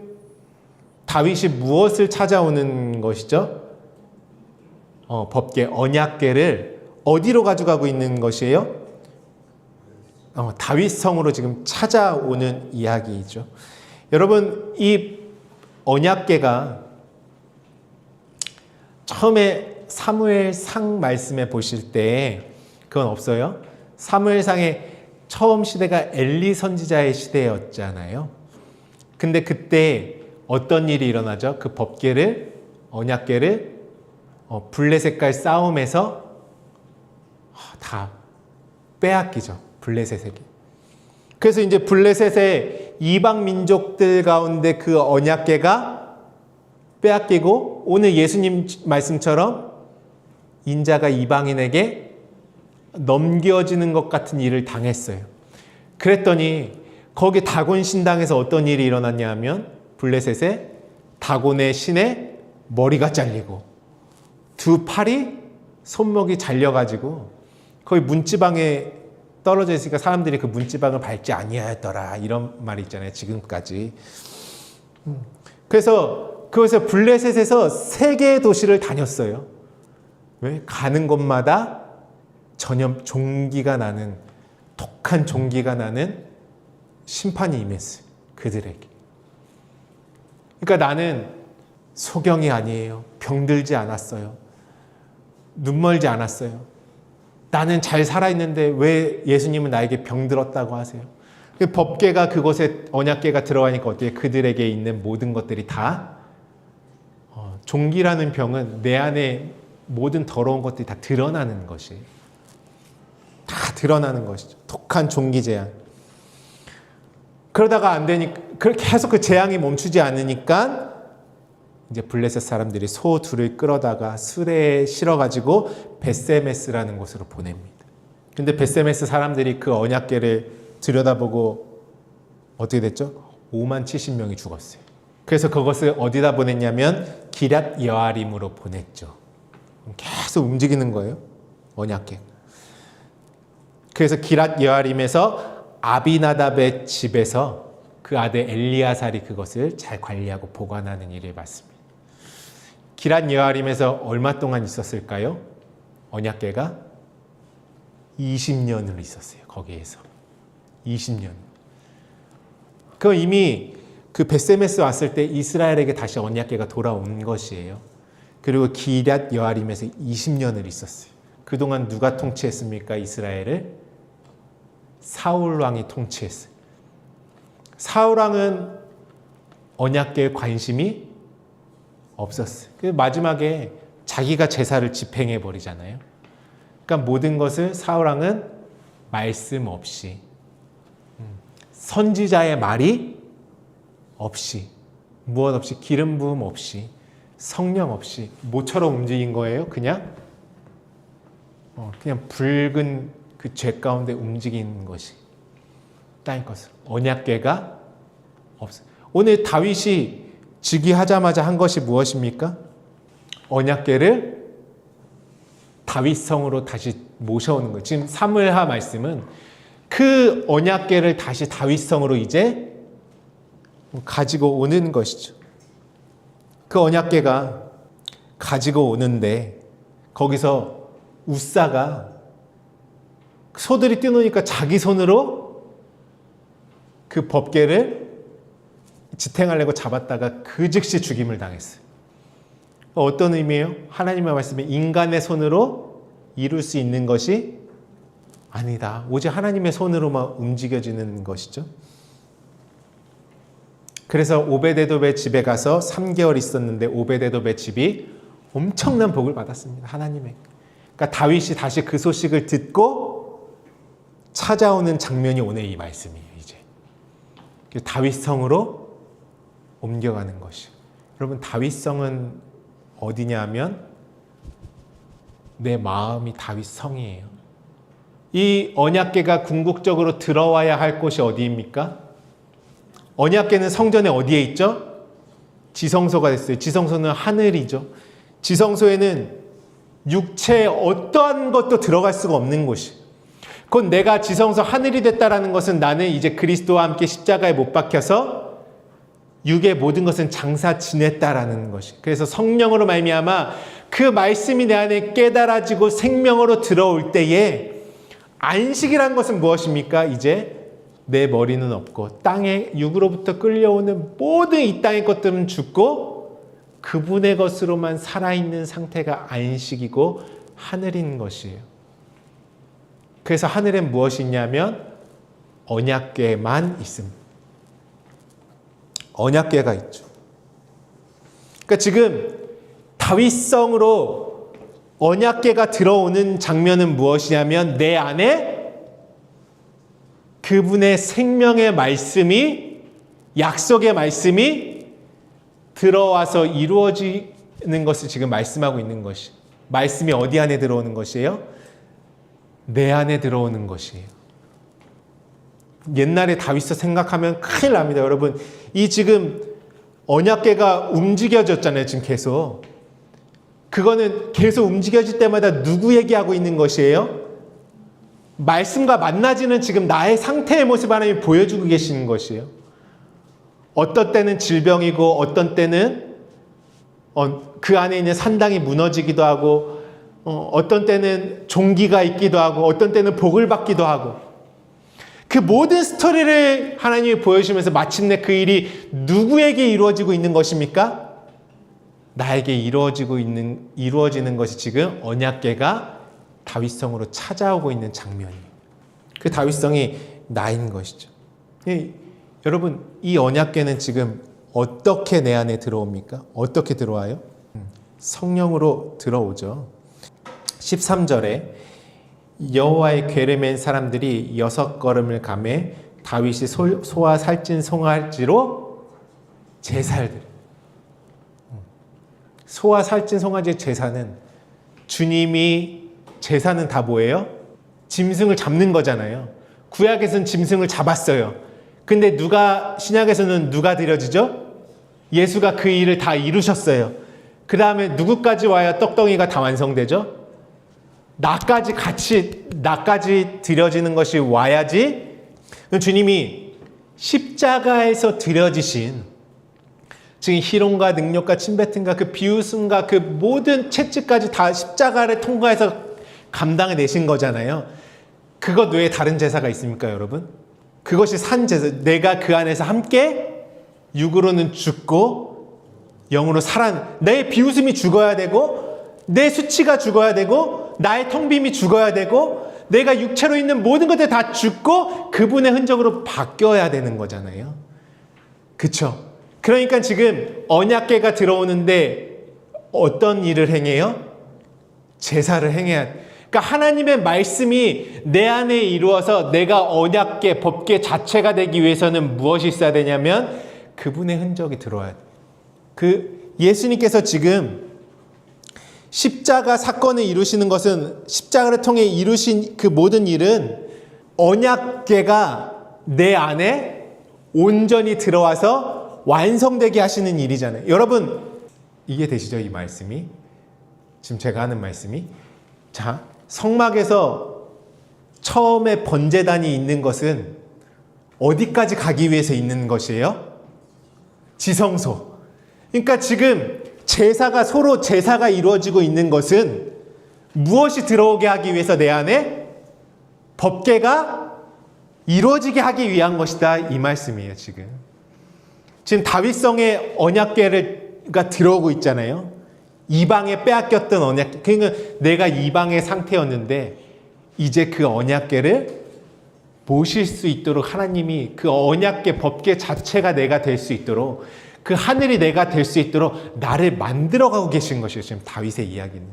다윗이 무엇을 찾아오는 것이죠? 법궤 언약궤를 어디로 가져가고 있는 것이에요? 다윗 성으로 지금 찾아오는 이야기이죠. 여러분, 이 언약궤가 처음에 사무엘상 말씀에 보실 때 그건 없어요. 사무엘상의 처음 시대가 엘리 선지자의 시대였잖아요. 근데 그때 어떤 일이 일어나죠? 그 법궤를, 언약궤를 블레셋과의 싸움에서 다 빼앗기죠. 블레셋에게. 그래서 이제 블레셋의 이방 민족들 가운데 그 언약궤가 빼앗기고 오늘 예수님 말씀처럼 인자가 이방인에게 넘겨지는 것 같은 일을 당했어요. 그랬더니 거기 다곤 신당에서 어떤 일이 일어났냐 하면 블레셋에 다곤의 신의 머리가 잘리고 두 팔이 손목이 잘려가지고 거의 문지방에 떨어져 있으니까 사람들이 그 문지방을 밟지 아니하였더라 이런 말이 있잖아요. 지금까지. 그래서 그것을 블레셋에서 3개의 도시를 다녔어요. 왜? 가는 곳마다 전염 종기가 나는 독한 종기가 나는 심판이 임했어요. 그들에게. 그러니까 나는 소경이 아니에요. 병들지 않았어요. 눈멀지 않았어요. 나는 잘 살아있는데 왜 예수님은 나에게 병들었다고 하세요? 법궤가 그곳에 언약궤가 들어가니까 어떻게 그들에게 있는 모든 것들이 다 종기라는 병은 내 안에 모든 더러운 것들이 다 드러나는 것이에요. 다 드러나는 것이죠. 독한 종기 재앙. 그러다가 안 되니까 계속 그 재앙이 멈추지 않으니까 이제 블레셋 사람들이 소 둘을 끌어다가 수레에 실어가지고 벳세메스라는 곳으로 보냅니다. 근데 벳세메스 사람들이 그 언약궤를 들여다보고 어떻게 됐죠? 5만 70명이 죽었어요. 그래서 그것을 어디다 보냈냐면 기랏 여아림으로 보냈죠. 계속 움직이는 거예요. 언약궤. 그래서 기랏 여아림에서 아비나답의 집에서 그 아들 엘리야살이 그것을 잘 관리하고 보관하는 일을 봤습니다. 기랏 여아림에서 얼마 동안 있었을까요? 언약궤가 20년을 있었어요. 거기에서 20년. 그 이미 그 벳세메스 왔을 때 이스라엘에게 다시 언약궤가 돌아온 것이에요. 그리고 기랏 여아림에서 20년을 있었어요. 그동안 누가 통치했습니까? 이스라엘을? 사울 왕이 통치했어요. 사울 왕은 언약궤에 관심이 없었어요. 마지막에 자기가 제사를 집행해 버리잖아요. 그러니까 모든 것을 사울왕은 말씀 없이, 선지자의 말이 없이, 무엇 없이, 기름 부음 없이, 성령 없이 모처럼 움직인 거예요. 그냥 붉은 그 죄 가운데 움직이는 것이 땅의 것을. 언약궤가 없어요. 오늘 다윗이 즉위하자마자 한 것이 무엇입니까? 언약궤를 다윗성으로 다시 모셔오는 거예요. 지금 사무엘하 말씀은 그 언약궤를 다시 다윗성으로 이제 가지고 오는 것이죠. 그 언약궤가 가지고 오는데 거기서 우사가 소들이 뛰노니까 자기 손으로 그 법궤를 지탱하려고 잡았다가 그 즉시 죽임을 당했어요. 어떤 의미예요? 하나님의 말씀에 인간의 손으로 이룰 수 있는 것이 아니다. 오직 하나님의 손으로만 움직여지는 것이죠. 그래서 오베데돔의 집에 가서 3개월 있었는데 오베데돔의 집이 엄청난 복을 받았습니다. 하나님의. 그러니까 다윗이 다시 그 소식을 듣고 찾아오는 장면이 오늘 이 말씀이에요. 이제 다윗성으로 옮겨가는 것이. 여러분, 다윗성은 어디냐 하면 내 마음이 다윗성이에요. 이 언약궤가 궁극적으로 들어와야 할 곳이 어디입니까? 언약궤는 성전에 어디에 있죠? 지성소가 됐어요. 지성소는 하늘이죠. 지성소에는 육체의 어떠한 것도 들어갈 수가 없는 곳이. 곧 내가 지성소 하늘이 됐다라는 것은 나는 이제 그리스도와 함께 십자가에 못 박혀서 육의 모든 것은 장사 지냈다라는 것이. 그래서 성령으로 말미암아 그 말씀이 내 안에 깨달아지고 생명으로 들어올 때에 안식이라는 것은 무엇입니까? 이제 내 머리는 없고 땅의 육으로부터 끌려오는 모든 이 땅의 것들은 죽고 그분의 것으로만 살아있는 상태가 안식이고 하늘인 것이에요. 그래서 하늘엔 무엇이 있냐면 언약궤만 있습니다. 언약궤가 있죠. 그러니까 지금 다윗성으로 언약궤가 들어오는 장면은 무엇이냐면 내 안에 그분의 생명의 말씀이, 약속의 말씀이 들어와서 이루어지는 것을 지금 말씀하고 있는 것이. 말씀이 어디 안에 들어오는 것이에요? 내 안에 들어오는 것이에요. 옛날에 다윗서 생각하면 큰일 납니다. 여러분, 이 지금 언약궤가 움직여졌잖아요. 지금 계속. 그거는 계속 움직여질 때마다 누구 얘기하고 있는 것이에요? 말씀과 만나지는 지금 나의 상태의 모습 하나님이 보여주고 계시는 것이에요. 어떤 때는 질병이고 어떤 때는 그 안에 있는 산당이 무너지기도 하고 어떤 때는 종기가 있기도 하고 어떤 때는 복을 받기도 하고 그 모든 스토리를 하나님이 보여주시면서 마침내 그 일이 누구에게 이루어지고 있는 것입니까? 나에게 이루어지는 것이 지금 언약궤가 다윗성으로 찾아오고 있는 장면이에요. 그 다윗성이 나인 것이죠. 여러분, 이 언약궤는 지금 어떻게 내 안에 들어옵니까? 어떻게 들어와요? 성령으로 들어오죠. 13절에 여호와의 궤를 맨 사람들이 6걸음을 가매 다윗이 소와 살찐 송아지로 제사를 드려요. 소와 살찐 송아지의 제사는 주님이 제사는 다 뭐예요? 짐승을 잡는 거잖아요. 구약에서는 짐승을 잡았어요. 근데 신약에서는 누가 드려지죠? 예수가 그 일을 다 이루셨어요. 그 다음에 누구까지 와야 떡덩이가 다 완성되죠? 나까지 드려지는 것이 와야지. 주님이 십자가에서 드려지신 지금 희롱과 능력과 침뱉음과 그 비웃음과 그 모든 채찍까지 다 십자가를 통과해서 감당해 내신 거잖아요. 그것 외에 다른 제사가 있습니까, 여러분? 그것이 산 제사. 내가 그 안에서 함께 육으로는 죽고 영으로 내 비웃음이 죽어야 되고 내 수치가 죽어야 되고 나의 텅빔이 죽어야 되고 내가 육체로 있는 모든 것들 다 죽고 그분의 흔적으로 바뀌어야 되는 거잖아요. 그쵸? 그러니까 지금 언약궤가 들어오는데 어떤 일을 행해요? 제사를 행해야 돼. 그러니까 하나님의 말씀이 내 안에 이루어서 내가 언약계, 법계 자체가 되기 위해서는 무엇이 있어야 되냐면 그분의 흔적이 들어와야 돼. 예수님께서 지금 십자가 사건을 이루시는 것은, 십자가를 통해 이루신 그 모든 일은 언약계가 내 안에 온전히 들어와서 완성되게 하시는 일이잖아요. 여러분 이해되시죠? 이 말씀이, 지금 제가 하는 말씀이. 자, 성막에서 처음에 번제단이 있는 것은 어디까지 가기 위해서 있는 것이에요? 지성소. 그러니까 지금 서로 제사가 이루어지고 있는 것은 무엇이 들어오게 하기 위해서 내 안에 법궤가 이루어지게 하기 위한 것이다, 이 말씀이에요. 지금 다윗성의 언약궤가 들어오고 있잖아요. 이방에 빼앗겼던 언약궤. 그러니까 내가 이방의 상태였는데 이제 그 언약궤를 모실 수 있도록 하나님이 그 언약궤, 법궤 자체가 내가 될 수 있도록, 그 하늘이 내가 될 수 있도록 나를 만들어가고 계신 것이에요. 지금 다윗의 이야기는.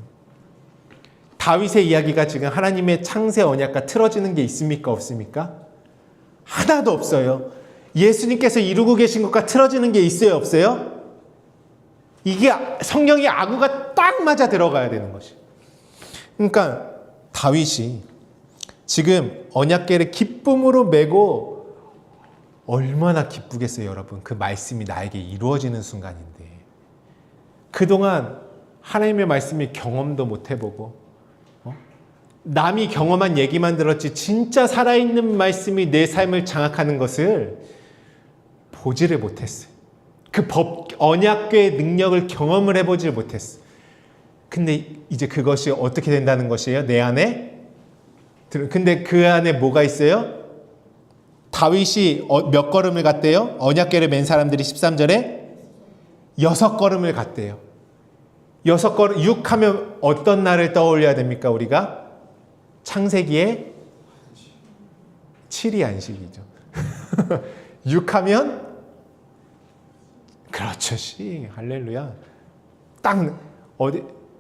다윗의 이야기가 지금 하나님의 창세 언약과 틀어지는 게 있습니까? 없습니까? 하나도 없어요. 예수님께서 이루고 계신 것과 틀어지는 게 있어요? 없어요? 이게 성령의 아구가 딱 맞아 들어가야 되는 것이. 그러니까 다윗이 지금 언약궤를 기쁨으로 메고 얼마나 기쁘겠어요, 여러분. 그 말씀이 나에게 이루어지는 순간인데, 그동안 하나님의 말씀이 경험도 못 해보고 남이 경험한 얘기만 들었지 진짜 살아있는 말씀이 내 삶을 장악하는 것을 보지를 못했어요. 그 언약궤의 능력을 경험을 해보지 못했어요. 근데 이제 그것이 어떻게 된다는 것이에요? 내 안에. 근데 그 안에 뭐가 있어요? 다윗이 몇 걸음을 갔대요? 언약궤를 맨 사람들이 13절에 6걸음을 갔대요. 6걸음, 6 하면 어떤 날을 떠올려야 됩니까? 우리가 창세기에 7이 안식이죠. 6 하면 그렇죠, 씨. 할렐루야. 딱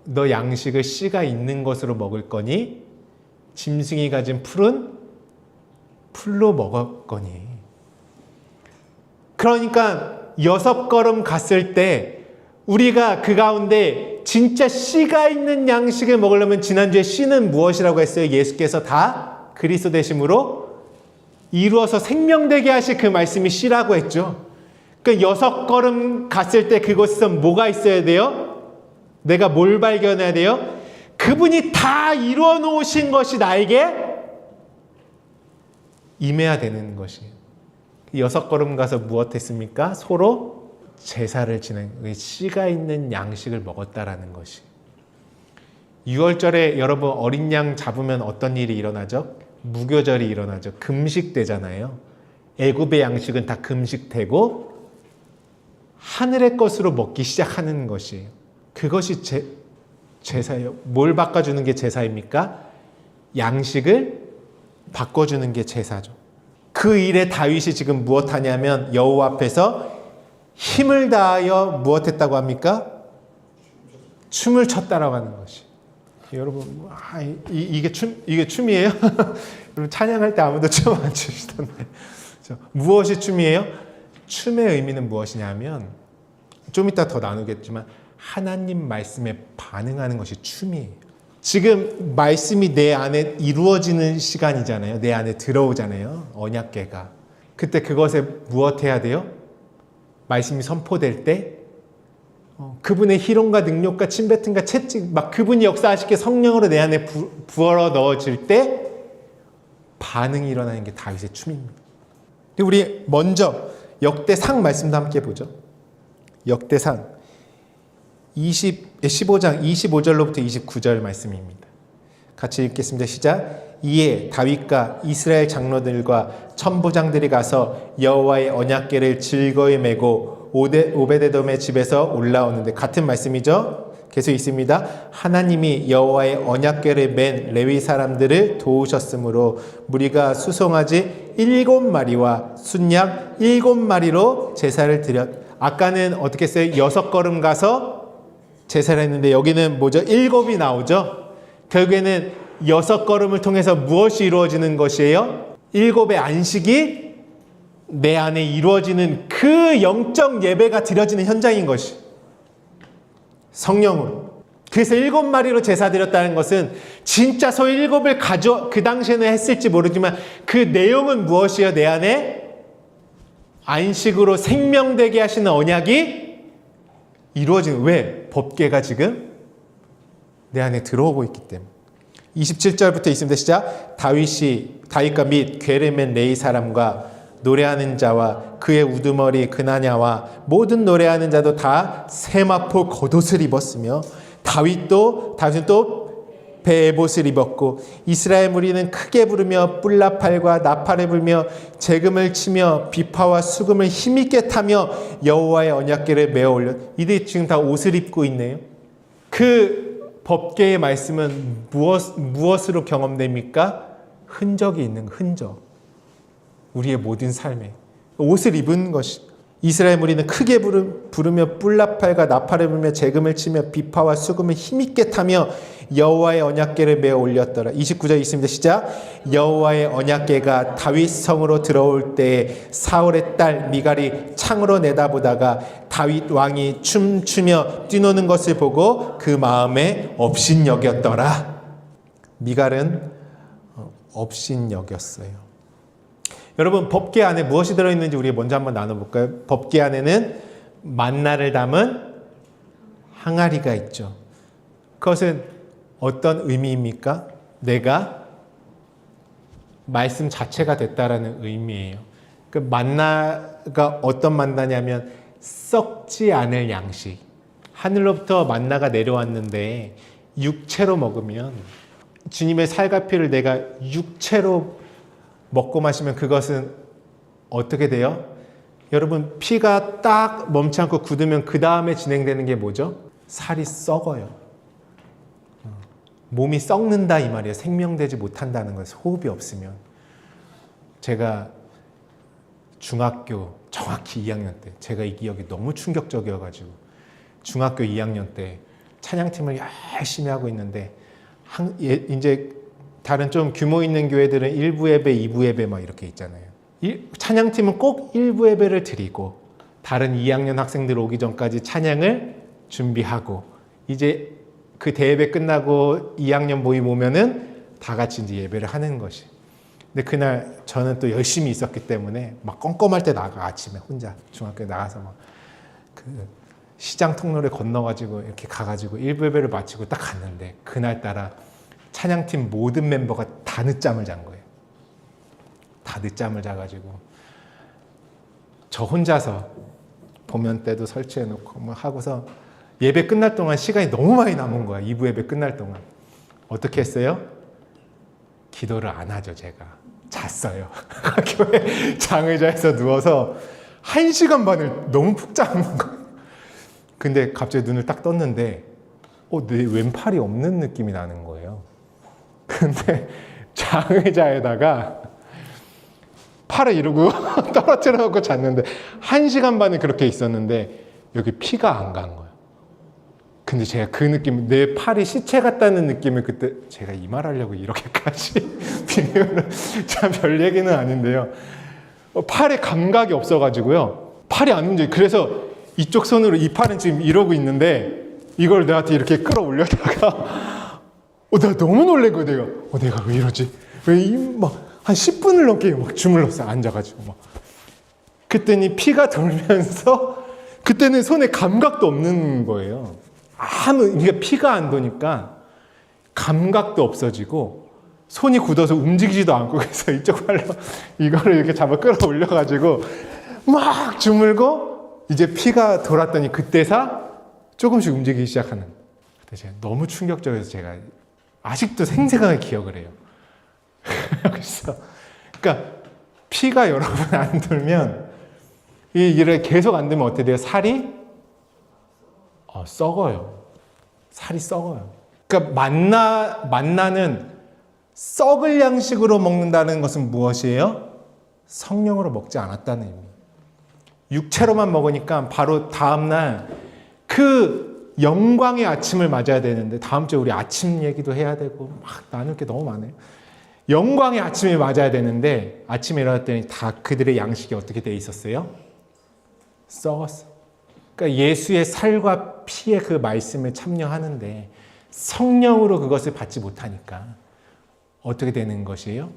너 양식을 씨가 있는 것으로 먹을 거니 짐승이 가진 풀은 풀로 먹었거니. 그러니까 6걸음 갔을 때 우리가 그 가운데 진짜 씨가 있는 양식을 먹으려면, 지난주에 씨는 무엇이라고 했어요? 예수께서 다 그리스도 되심으로 이루어서 생명되게 하실 그 말씀이 씨라고 했죠. 그러니까 6걸음 갔을 때 그곳에서 뭐가 있어야 돼요? 내가 뭘 발견해야 돼요? 그분이 다 이루어 놓으신 것이 나에게 임해야 되는 것이에요. 6걸음 가서 무엇 했습니까? 서로 제사를 지낸, 씨가 있는 양식을 먹었다라는 것이. 6월절에 여러분 어린 양 잡으면 어떤 일이 일어나죠? 무교절이 일어나죠. 금식되잖아요. 애굽의 양식은 다 금식되고 하늘의 것으로 먹기 시작하는 것이에요. 그것이 제사예요. 뭘 바꿔주는 게 제사입니까? 양식을 바꿔주는 게 제사죠. 그 일에 다윗이 지금 무엇 하냐면 여호와 앞에서 힘을 다하여 무엇 했다고 합니까? 춤을 췄다라고 하는 것이. 여러분, 이게 춤이에요? 여러분 찬양할 때 아무도 춤 안 추시던데. 무엇이 춤이에요? 춤의 의미는 무엇이냐면, 좀 이따 더 나누겠지만 하나님 말씀에 반응하는 것이 춤이에요. 지금 말씀이 내 안에 이루어지는 시간이잖아요. 내 안에 들어오잖아요. 언약궤가. 그때 그것에 무엇 해야 돼요? 말씀이 선포될 때 그분의 희롱과 능력과 침뱉음과 채찍, 막 그분이 역사하시게 성령으로 내 안에 부어러 넣어질 때 반응이 일어나는 게 다윗의 춤입니다. 우리 먼저 역대상 말씀도 함께 보죠. 역대상 15장 25절로부터 29절 말씀입니다. 같이 읽겠습니다. 시작. 이에 다윗과 이스라엘 장로들과 천부장들이 가서 여호와의 언약궤를 즐거이 메고 오베데돔의 집에서 올라오는데, 같은 말씀이죠. 계속 있습니다. 하나님이 여호와의 언약궤를 맨 레위 사람들을 도우셨으므로 무리가 수송아지 7마리와 순양 7마리로 제사를 드렸. 아까는 어떻게 했어요? 6걸음 가서 제사를 했는데 여기는 뭐죠? 7이 나오죠. 결국에는 6걸음을 통해서 무엇이 이루어지는 것이에요? 7의 안식이 내 안에 이루어지는 그 영적 예배가 드려지는 현장인 것이 성령으로. 그래서 7마리로 제사 드렸다는 것은 진짜 소 7을 그 당시에는 했을지 모르지만 그 내용은 무엇이에요? 내 안에 안식으로 생명되게 하시는 언약이 이루어지는, 왜? 법궤가 지금 내 안에 들어오고 있기 때문에. 27절부터 있습니다. 시작. 다윗과 및 궤를 맨 레이 사람과 노래하는 자와 그의 우두머리 그나냐와 모든 노래하는 자도 다 세마포 겉옷을 입었으며 다윗은 또 베옷을 입었고 이스라엘 무리는 크게 부르며 뿔나팔과 나팔을 불며 재금을 치며 비파와 수금을 힘있게 타며 여호와의 언약궤를 메어 올려. 이들이 지금 다 옷을 입고 있네요. 그 법궤의 말씀은 무엇으로 경험됩니까? 흔적이 있는 흔적. 우리의 모든 삶에 옷을 입은 것이. 이스라엘 무리는 크게 부르며 뿔나팔과 나팔을 불며 재금을 치며 비파와 수금을 힘있게 타며 여호와의 언약궤를 메어 올렸더라. 29절 있습니다. 시작. 여호와의 언약궤가 다윗 성으로 들어올 때에 사울의 딸 미갈이 창으로 내다보다가 다윗 왕이 춤추며 뛰노는 것을 보고 그 마음에 업신여겼더라. 미갈은 업신여겼어요. 여러분, 법궤 안에 무엇이 들어있는지 우리 먼저 한번 나눠볼까요? 법궤 안에는 만나를 담은 항아리가 있죠. 그것은 어떤 의미입니까? 내가 말씀 자체가 됐다라는 의미예요. 그 만나가 어떤 만나냐면 썩지 않을 양식. 하늘로부터 만나가 내려왔는데 육체로 먹으면, 주님의 살과 피를 내가 육체로 먹고 마시면 그것은 어떻게 돼요? 여러분, 피가 딱 멈지 않고 굳으면 그 다음에 진행되는 게 뭐죠? 살이 썩어요. 몸이 썩는다 이 말이에요. 생명되지 못한다는 거예요. 호흡이 없으면. 제가 중학교 정확히 2학년 때, 제가 이 기억이 너무 충격적이어가지고 중학교 2학년 때 찬양팀을 열심히 하고 있는데 이제 다른 좀 규모 있는 교회들은 1부 예배, 2부 예배 막 이렇게 있잖아요. 찬양팀은 꼭 1부 예배를 드리고 다른 2학년 학생들 오기 전까지 찬양을 준비하고 이제 그 대예배 끝나고 2학년 모임 오면은 다 같이 이제 예배를 하는 것이. 근데 그날 저는 또 열심히 있었기 때문에 막 껌껌할 때 나가, 아침에 혼자 중학교에 나가서 막 그 시장 통로를 건너가지고 이렇게 가가지고 1부 예배를 마치고 딱 갔는데 그날따라 찬양팀 모든 멤버가 다 늦잠을 잔 거예요. 다 늦잠을 자가지고 저 혼자서 보면대도 설치해놓고 뭐 하고서 예배 끝날 동안 시간이 너무 많이 남은 거야. 2부 예배 끝날 동안. 어떻게 했어요? 기도를 안 하죠, 제가. 잤어요. 교회 장의자에서 누워서 1시간 반을 너무 푹 자는 거예요. 근데 갑자기 눈을 딱 떴는데 내 왼팔이 없는 느낌이 나는 거예요. 근데 장의자에다가 팔을 이러고 떨어뜨려 놓고 잤는데 1시간 반을 그렇게 있었는데 여기 피가 안 간 거예요. 근데 제가 그 느낌, 내 팔이 시체 같다는 느낌을 그때, 제가 이 말 하려고 이렇게까지 비유를, 참 별 얘기는 아닌데요. 팔에 감각이 없어가지고요. 팔이 안 움직여요. 그래서 이쪽 손으로 이 팔은 지금 이러고 있는데 이걸 내한테 이렇게 끌어올렸다가 나 너무 놀란 거예요. 내가 왜 이러지? 막 한 10분을 넘게 막 주물렀어요. 앉아가지고 막. 그랬더니 피가 돌면서 그때는 손에 감각도 없는 거예요. 그러니까 피가 안 도니까 감각도 없어지고 손이 굳어서 움직이지도 않고, 그래서 이쪽 팔로 이거를 이렇게 잡아 끌어올려가지고 막 주물고 이제 피가 돌았더니 그때서 조금씩 움직이기 시작하는. 그때 제가 너무 충격적이어서 제가 아직도 생생하게 기억을 해요. 그래서 그러니까 피가 여러분 안 돌면 이를 계속 안 들면 어떻게 돼요? 살이 썩어요. 살이 썩어요. 그러니까 만나는 썩을 양식으로 먹는다는 것은 무엇이에요? 성령으로 먹지 않았다는 의미. 육체로만 먹으니까 바로 다음날 그 영광의 아침을 맞아야 되는데 다음 주에 우리 아침 얘기도 해야 되고 막 나눌 게 너무 많아요. 영광의 아침을 맞아야 되는데 아침에 일어났더니 다 그들의 양식이 어떻게 돼 있었어요? 썩었어. 그러니까 예수의 살과 피의 그 말씀을 참여하는데 성령으로 그것을 받지 못하니까 어떻게 되는 것이에요?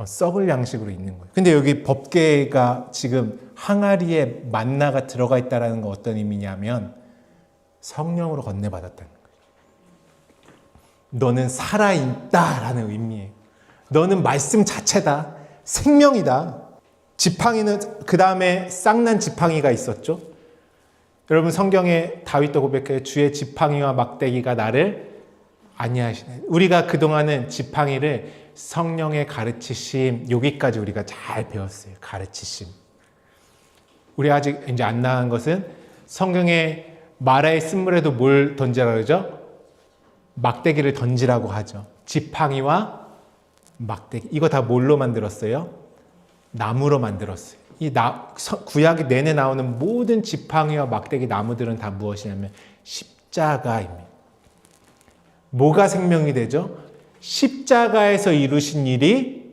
썩을 양식으로 있는 거예요. 근데 여기 법궤가 지금 항아리에 만나가 들어가 있다는 건 어떤 의미냐면 성령으로 건네받았다는 거예요. 너는 살아있다라는 의미예요. 너는 말씀 자체다. 생명이다. 지팡이는 그 다음에 쌍난 지팡이가 있었죠. 여러분 성경에 다윗도 고백해요. 주의 지팡이와 막대기가 나를 안위하시네. 우리가 그동안은 지팡이를 성령의 가르치심 여기까지 우리가 잘 배웠어요. 가르치심. 우리 아직 이제 안 나간 것은 성경에 마라의 쓴물에도 뭘 던지라고 그러죠? 막대기를 던지라고 하죠. 지팡이와 막대기. 이거 다 뭘로 만들었어요? 나무로 만들었어요. 구약 내내 나오는 모든 지팡이와 막대기 나무들은 다 무엇이냐면 십자가입니다. 뭐가 생명이 되죠? 십자가에서 이루신 일이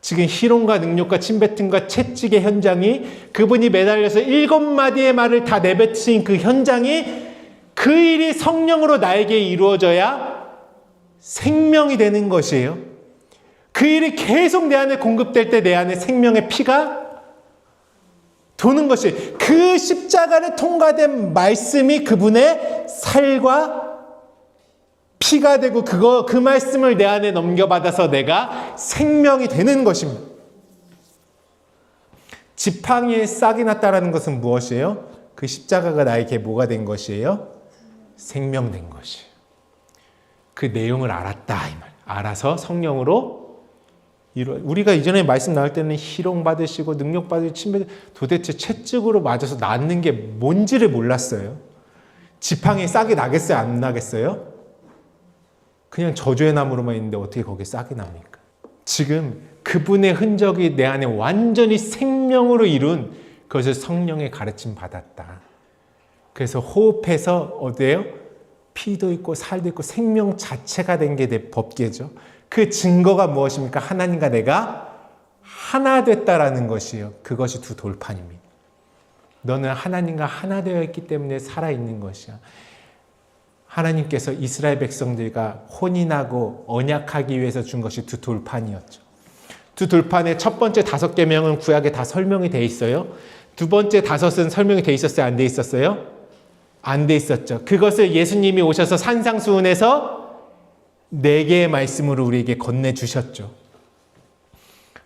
지금 희롱과 능욕과 침뱉음과 채찍의 현장이 그분이 매달려서 7마디의 말을 다 내뱉으신 그 현장이 그 일이 성령으로 나에게 이루어져야 생명이 되는 것이에요. 그 일이 계속 내 안에 공급될 때 내 안에 생명의 피가 도는 것이 그 십자가를 통과된 말씀이 그분의 살과 피가 되고 그 말씀을 내 안에 넘겨받아서 내가 생명이 되는 것입니다. 지팡이에 싹이 났다는 것은 무엇이에요? 그 십자가가 나에게 뭐가 된 것이에요? 생명된 것이에요. 그 내용을 알았다 이 말. 알아서 성령으로 우리가 이전에 말씀 나올 때는 희롱 받으시고 능력 받으시고 침뱉 도대체 채찍으로 맞아서 낫는 게 뭔지를 몰랐어요. 지팡이에 싹이 나겠어요? 안 나겠어요? 그냥 저주의 나무로만 있는데 어떻게 거기에 싹이 납니까? 지금 그분의 흔적이 내 안에 완전히 생명으로 이룬 그것을 성령의 가르침 받았다. 그래서 호흡해서 어디에요? 피도 있고 살도 있고 생명 자체가 된 게 내 법궤죠. 그 증거가 무엇입니까? 하나님과 내가 하나 됐다라는 것이에요. 그것이 두 돌판입니다. 너는 하나님과 하나 되어 있기 때문에 살아있는 것이야. 하나님께서 이스라엘 백성들과 혼인하고 언약하기 위해서 준 것이 두 돌판이었죠. 두 돌판의 첫 번째 5계명은 구약에 다 설명이 돼 있어요. 두 번째 5은 설명이 돼 있었어요? 안 돼 있었어요? 안 돼 있었죠. 그것을 예수님이 오셔서 산상수훈에서 4개의 말씀으로 우리에게 건네주셨죠.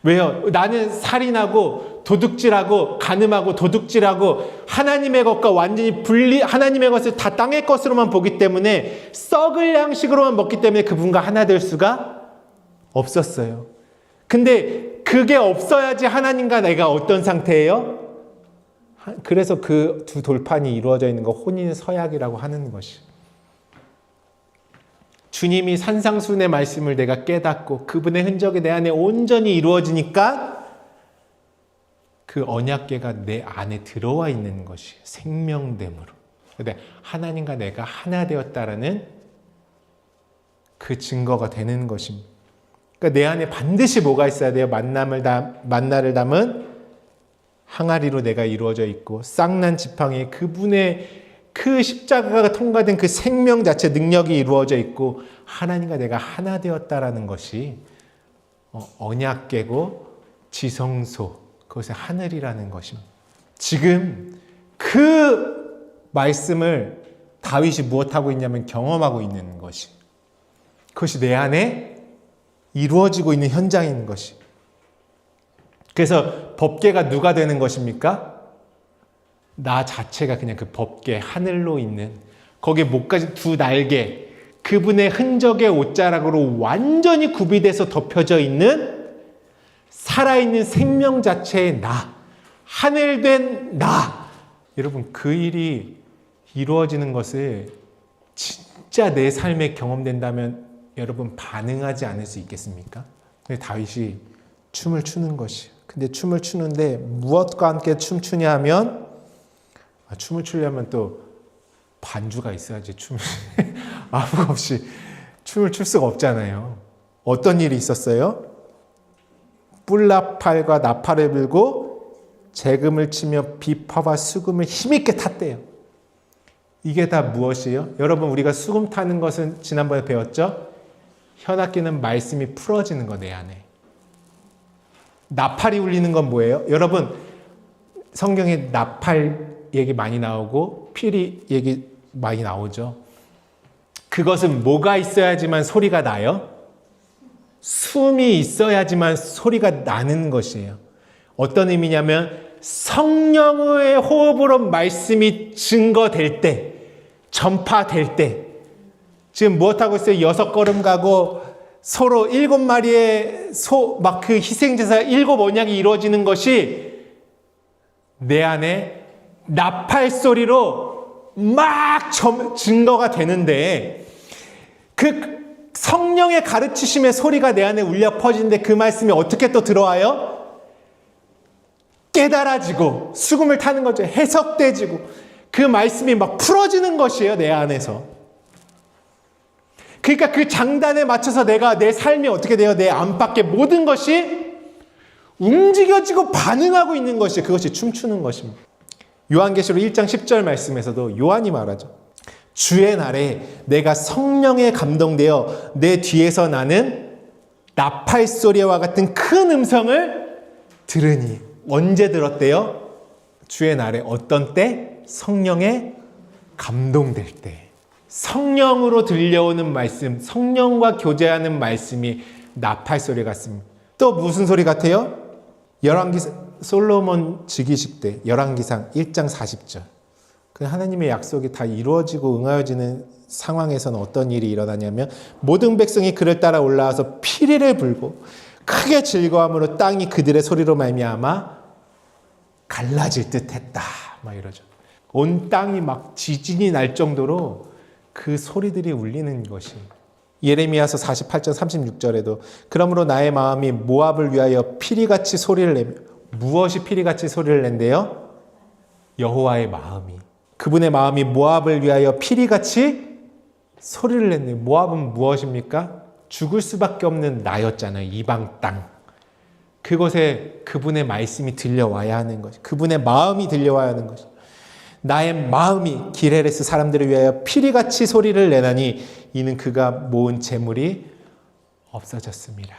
왜요? 나는 살인하고 도둑질하고 간음하고 도둑질하고 하나님의 것과 완전히 하나님의 것을 다 땅의 것으로만 보기 때문에 썩을 양식으로만 먹기 때문에 그분과 하나 될 수가 없었어요. 근데 그게 없어야지 하나님과 내가 어떤 상태예요? 그래서 그 두 돌판이 이루어져 있는 거 혼인 서약이라고 하는 것이. 주님이 산상수훈의 말씀을 내가 깨닫고 그분의 흔적이 내 안에 온전히 이루어지니까 그 언약궤가 내 안에 들어와 있는 것이 생명됨으로. 근데 하나님과 내가 하나 되었다라는 그 증거가 되는 것입니다. 그러니까 내 안에 반드시 뭐가 있어야 돼요? 만나를 담은 항아리로 내가 이루어져 있고 쌍난 지팡이에 그분의 그 십자가가 통과된 그 생명 자체 능력이 이루어져 있고 하나님과 내가 하나 되었다라는 것이 언약궤고 지성소 그것의 하늘이라는 것입니다. 지금 그 말씀을 다윗이 무엇하고 있냐면 경험하고 있는 것이 그것이 내 안에 이루어지고 있는 현장인 것이. 그래서 법궤가 누가 되는 것입니까? 나 자체가 그냥 그 법궤 하늘로 있는 거기에 목까지 두 날개 그분의 흔적의 옷자락으로 완전히 구비돼서 덮여져 있는 살아있는 생명 자체의 나 하늘된 나. 여러분 그 일이 이루어지는 것을 진짜 내 삶에 경험된다면 여러분 반응하지 않을 수 있겠습니까? 근데 다윗이 춤을 추는 것이. 근데 춤을 추는데 무엇과 함께 춤추냐 하면 춤을 추려면 또 반주가 있어야지 춤을 아무 없이 춤을 출 수가 없잖아요. 어떤 일이 있었어요? 뿔나팔과 나팔을 불고 재금을 치며 비파와 수금을 힘있게 탔대요. 이게 다 무엇이에요? 여러분, 우리가 수금 타는 것은 지난번에 배웠죠? 현악기는 말씀이 풀어지는 거, 내 안에. 나팔이 울리는 건 뭐예요? 여러분, 성경에 나팔 얘기 많이 나오고 피리 얘기 많이 나오죠. 그것은 뭐가 있어야지만 소리가 나요? 숨이 있어야지만 소리가 나는 것이에요. 어떤 의미냐면 성령의 호흡으로 말씀이 증거될 때, 전파될 때, 지금 무엇하고 있어요? 6걸음 가고 서로 7마리의 소, 막 그 희생제사 7 언약이 이루어지는 것이 내 안에 나팔 소리로 막 증거가 되는데, 그 성령의 가르치심의 소리가 내 안에 울려 퍼지는데 그 말씀이 어떻게 또 들어와요? 깨달아지고 수금을 타는 거죠. 해석돼지고 그 말씀이 막 풀어지는 것이에요, 내 안에서. 그러니까 그 장단에 맞춰서 내가 내 삶이 어떻게 돼요? 내 안팎의 모든 것이 움직여지고 반응하고 있는 것이, 그것이 춤추는 것입니다. 요한계시록 1장 10절 말씀에서도 요한이 말하죠. 주의 날에 내가 성령에 감동되어 내 뒤에서 나는 나팔 소리와 같은 큰 음성을 들으니. 언제 들었대요? 주의 날에 어떤 때? 성령에 감동될 때. 성령으로 들려오는 말씀, 성령과 교제하는 말씀이 나팔 소리 같습니다. 또 무슨 소리 같아요? 솔로몬 즉위식 때 열왕기상 1장 40절. 그 하나님의 약속이 다 이루어지고 응하여지는 상황에서는 어떤 일이 일어나냐면 모든 백성이 그를 따라 올라와서 피리를 불고 크게 즐거움으로 땅이 그들의 소리로 말미암아 갈라질 듯했다. 막 이러죠. 온 땅이 막 지진이 날 정도로 그 소리들이 울리는 것이. 예레미야서 48장 36절에도 그러므로 나의 마음이 모압을 위하여 피리같이 소리를 내며. 무엇이 피리같이 소리를 낸대요? 여호와의 마음이. 그분의 마음이 모압을 위하여 피리같이 소리를 냈네요. 모압은 무엇입니까? 죽을 수밖에 없는 나였잖아요. 이방 땅. 그곳에 그분의 말씀이 들려와야 하는 것. 그분의 마음이 들려와야 하는 것. 나의 마음이 기레레스 사람들을 위하여 피리같이 소리를 내나니 이는 그가 모은 재물이 없어졌습니다.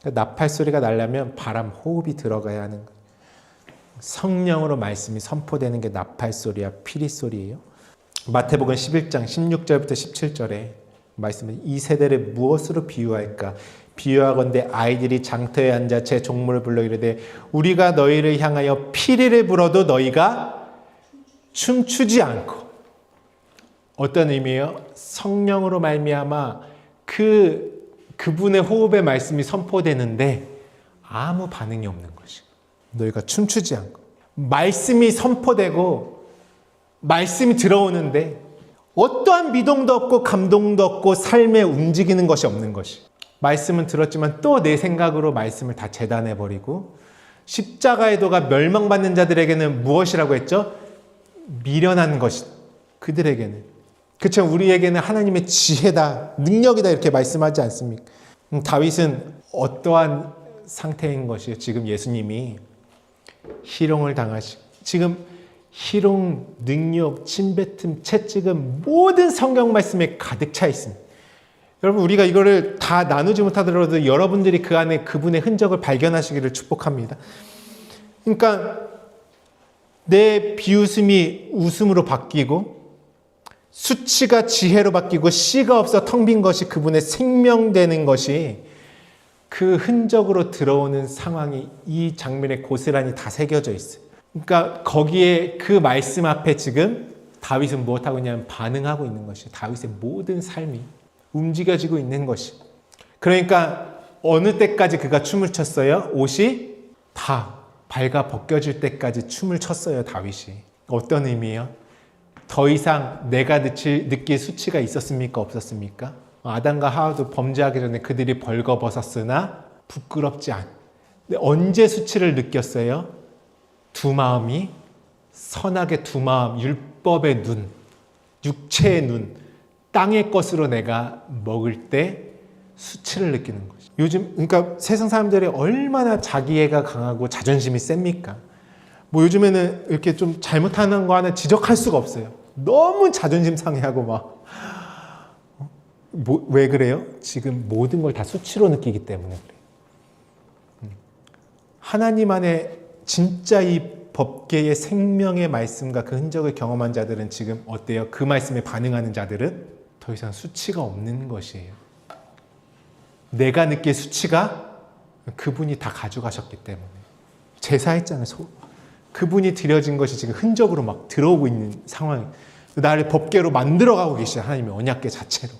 나팔 소리가 나려면 바람 호흡이 들어가야 하는 것. 성령으로 말씀이 선포되는 게 나팔 소리야, 피리 소리예요. 마태복음 11장 16절부터 17절에 말씀은 이 세대를 무엇으로 비유할까? 비유하건대 아이들이 장터에 앉아 제 종물을 불러 이르되 우리가 너희를 향하여 피리를 불어도 너희가 춤추지 않고. 어떤 의미예요? 성령으로 말미암아 그분의 호흡의 말씀이 선포되는데 아무 반응이 없는 것이. 너희가 춤추지 않고. 말씀이 선포되고 말씀이 들어오는데 어떠한 미동도 없고 감동도 없고 삶에 움직이는 것이 없는 것이. 말씀은 들었지만 또 내 생각으로 말씀을 다 재단해버리고 십자가의 도가 멸망받는 자들에게는 무엇이라고 했죠? 미련한 것이다. 그들에게는. 그렇죠. 우리에게는 하나님의 지혜다, 능력이다 이렇게 말씀하지 않습니까? 다윗은 어떠한 상태인 것이에요? 지금 예수님이 희롱을 당하시고 지금 희롱, 능욕, 침뱉음, 채찍은 모든 성경 말씀에 가득 차 있습니다. 여러분, 우리가 이거를 다 나누지 못하더라도 여러분들이 그 안에 그분의 흔적을 발견하시기를 축복합니다. 그러니까 내 비웃음이 웃음으로 바뀌고 수치가 지혜로 바뀌고 씨가 없어 텅 빈 것이 그분의 생명되는 것이 그 흔적으로 들어오는 상황이 이 장면에 고스란히 다 새겨져 있어요. 그러니까 거기에 그 말씀 앞에 지금 다윗은 무엇하고 있냐면 반응하고 있는 것이에요. 다윗의 모든 삶이 움직여지고 있는 것이. 그러니까 어느 때까지 그가 춤을 췄어요? 옷이 다 발가 벗겨질 때까지 춤을 췄어요, 다윗이. 어떤 의미예요? 더 이상 내가 느낄 수치가 있었습니까? 없었습니까? 아담과 하와도 범죄하기 전에 그들이 벌거벗었으나 부끄럽지 않. 근데 언제 수치를 느꼈어요? 두 마음이 선악의 두 마음, 율법의 눈, 육체의 눈, 땅의 것으로 내가 먹을 때 수치를 느끼는 거죠. 요즘 그러니까 세상 사람들이 얼마나 자기애가 강하고 자존심이 셉니까? 뭐 요즘에는 이렇게 좀 잘못하는 거 하나 지적할 수가 없어요. 너무 자존심 상해하고 막 왜 그래요? 지금 모든 걸 다 수치로 느끼기 때문에 그래요. 하나님 안에 진짜 이 법계의 생명의 말씀과 그 흔적을 경험한 자들은 지금 어때요? 그 말씀에 반응하는 자들은 더 이상 수치가 없는 것이에요. 내가 느낄 수치가 그분이 다 가져가셨기 때문에. 제사했잖아요. 그분이 드려진 것이 지금 흔적으로 막 들어오고 있는 상황. 나를 법계로 만들어가고 계시죠. 하나님의 언약계 자체로.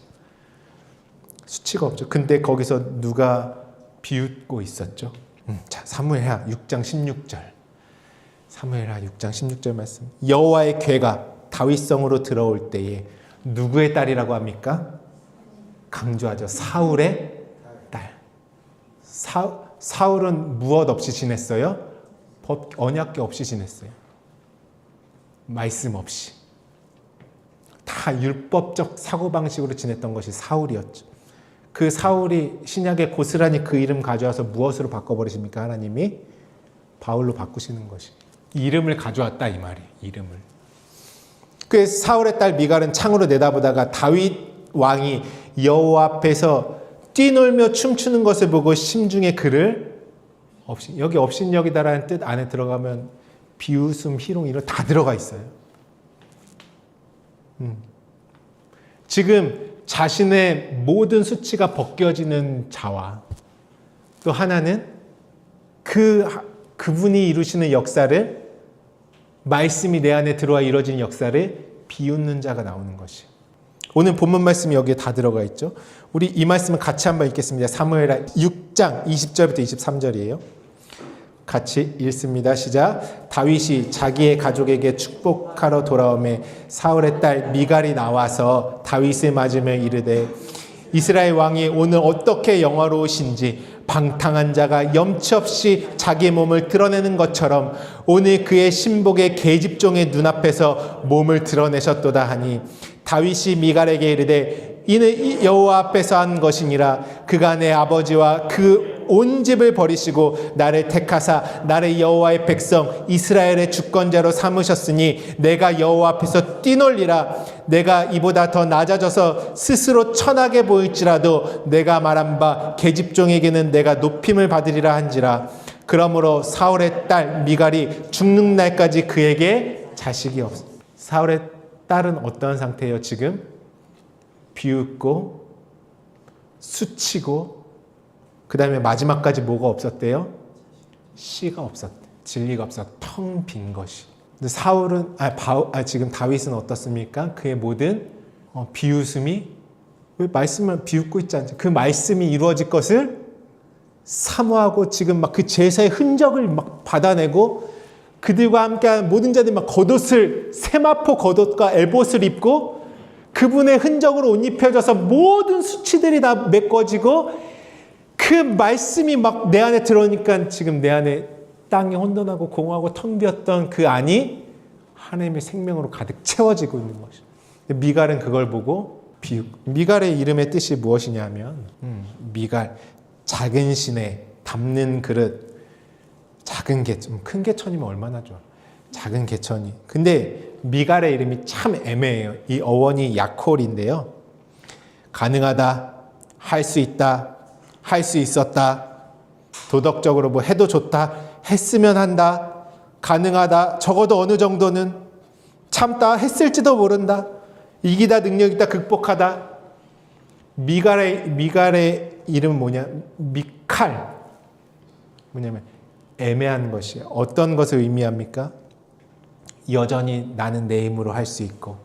수치가 없죠. 근데 거기서 누가 비웃고 있었죠? 자, 사무엘하 6장 16절. 사무엘하 6장 16절 말씀. 여호와의 궤가 다윗성으로 들어올 때에 누구의 딸이라고 합니까? 강조하죠. 사울의 딸. 사울은 무엇 없이 지냈어요? 언약궤 없이 지냈어요. 말씀 없이. 다 율법적 사고방식으로 지냈던 것이 사울이었죠. 그 사울이 신약에 고스란히 그 이름 가져와서 무엇으로 바꿔버리십니까? 하나님이 바울로 바꾸시는 것이. 이름을 가져왔다 이 말이에요. 이름을. 그래서 사울의 딸 미갈은 창으로 내다보다가 다윗 왕이 여호와 앞에서 뛰놀며 춤추는 것을 보고 심중에 그를 여기 업신여기다라는 뜻 안에 들어가면 비웃음, 희롱 이런 다 들어가 있어요. 지금 자신의 모든 수치가 벗겨지는 자와 또 하나는 그분이 이루시는 역사를 말씀이 내 안에 들어와 이루어진 역사를 비웃는 자가 나오는 것이. 오늘 본문 말씀이 여기에 다 들어가 있죠. 우리 이 말씀을 같이 한번 읽겠습니다. 사무엘하 6장 20절부터 23절이에요. 같이 읽습니다. 시작. 다윗이 자기의 가족에게 축복하러 돌아오매 사울의 딸 미갈이 나와서 다윗을 맞으며 이르되 이스라엘 왕이 오늘 어떻게 영화로우신지 방탕한 자가 염치 없이 자기 몸을 드러내는 것처럼 오늘 그의 신복의 계집종의 눈앞에서 몸을 드러내셨도다 하니 다윗이 미갈에게 이르되 이는 여호와 앞에서 한 것이니라. 그가 내 아버지와 그 온 집을 버리시고 나를 택하사 나를 여호와의 백성 이스라엘의 주권자로 삼으셨으니 내가 여호와 앞에서 뛰놀리라. 내가 이보다 더 낮아져서 스스로 천하게 보일지라도 내가 말한 바 계집종에게는 내가 높임을 받으리라 한지라. 그러므로 사울의 딸 미갈이 죽는 날까지 그에게 자식이 없어. 사울의 딸은 어떤 상태예요? 지금 비웃고 수치고 그 다음에 마지막까지 뭐가 없었대요? 씨가 없었대. 진리가 없었. 텅 빈 것이. 근데 사울은 지금 다윗은 어떻습니까? 그의 모든 비웃음이 왜 말씀을 비웃고 있지 않죠? 그 말씀이 이루어질 것을 사모하고 지금 막 그 제사의 흔적을 막 받아내고 그들과 함께한 모든 자들이 막 겉옷을 세마포 겉옷과 엘봇을 입고 그분의 흔적으로 옷 입혀져서 모든 수치들이 다 메꿔지고 그 말씀이 막 내 안에 들어오니까 지금 내 안에 땅이 혼돈하고 공허하고 텅 비었던 그 안이 하나님의 생명으로 가득 채워지고 있는 것이죠. 미갈은 그걸 보고 미갈의 이름의 뜻이 무엇이냐면 미갈, 작은 신에 담는 그릇, 작은 개천, 큰 개천이면 얼마나 좋아. 작은 개천이. 근데 미갈의 이름이 참 애매해요. 이 어원이 야콜인데요. 가능하다, 할 수 있다, 할 수 있었다, 도덕적으로 뭐 해도 좋다, 했으면 한다, 가능하다, 적어도 어느 정도는 참다, 했을지도 모른다, 이기다, 능력 있다, 극복하다. 미갈의 이름은 뭐냐? 미칼. 뭐냐면 애매한 것이에요. 어떤 것을 의미합니까? 여전히 나는 내 힘으로 할 수 있고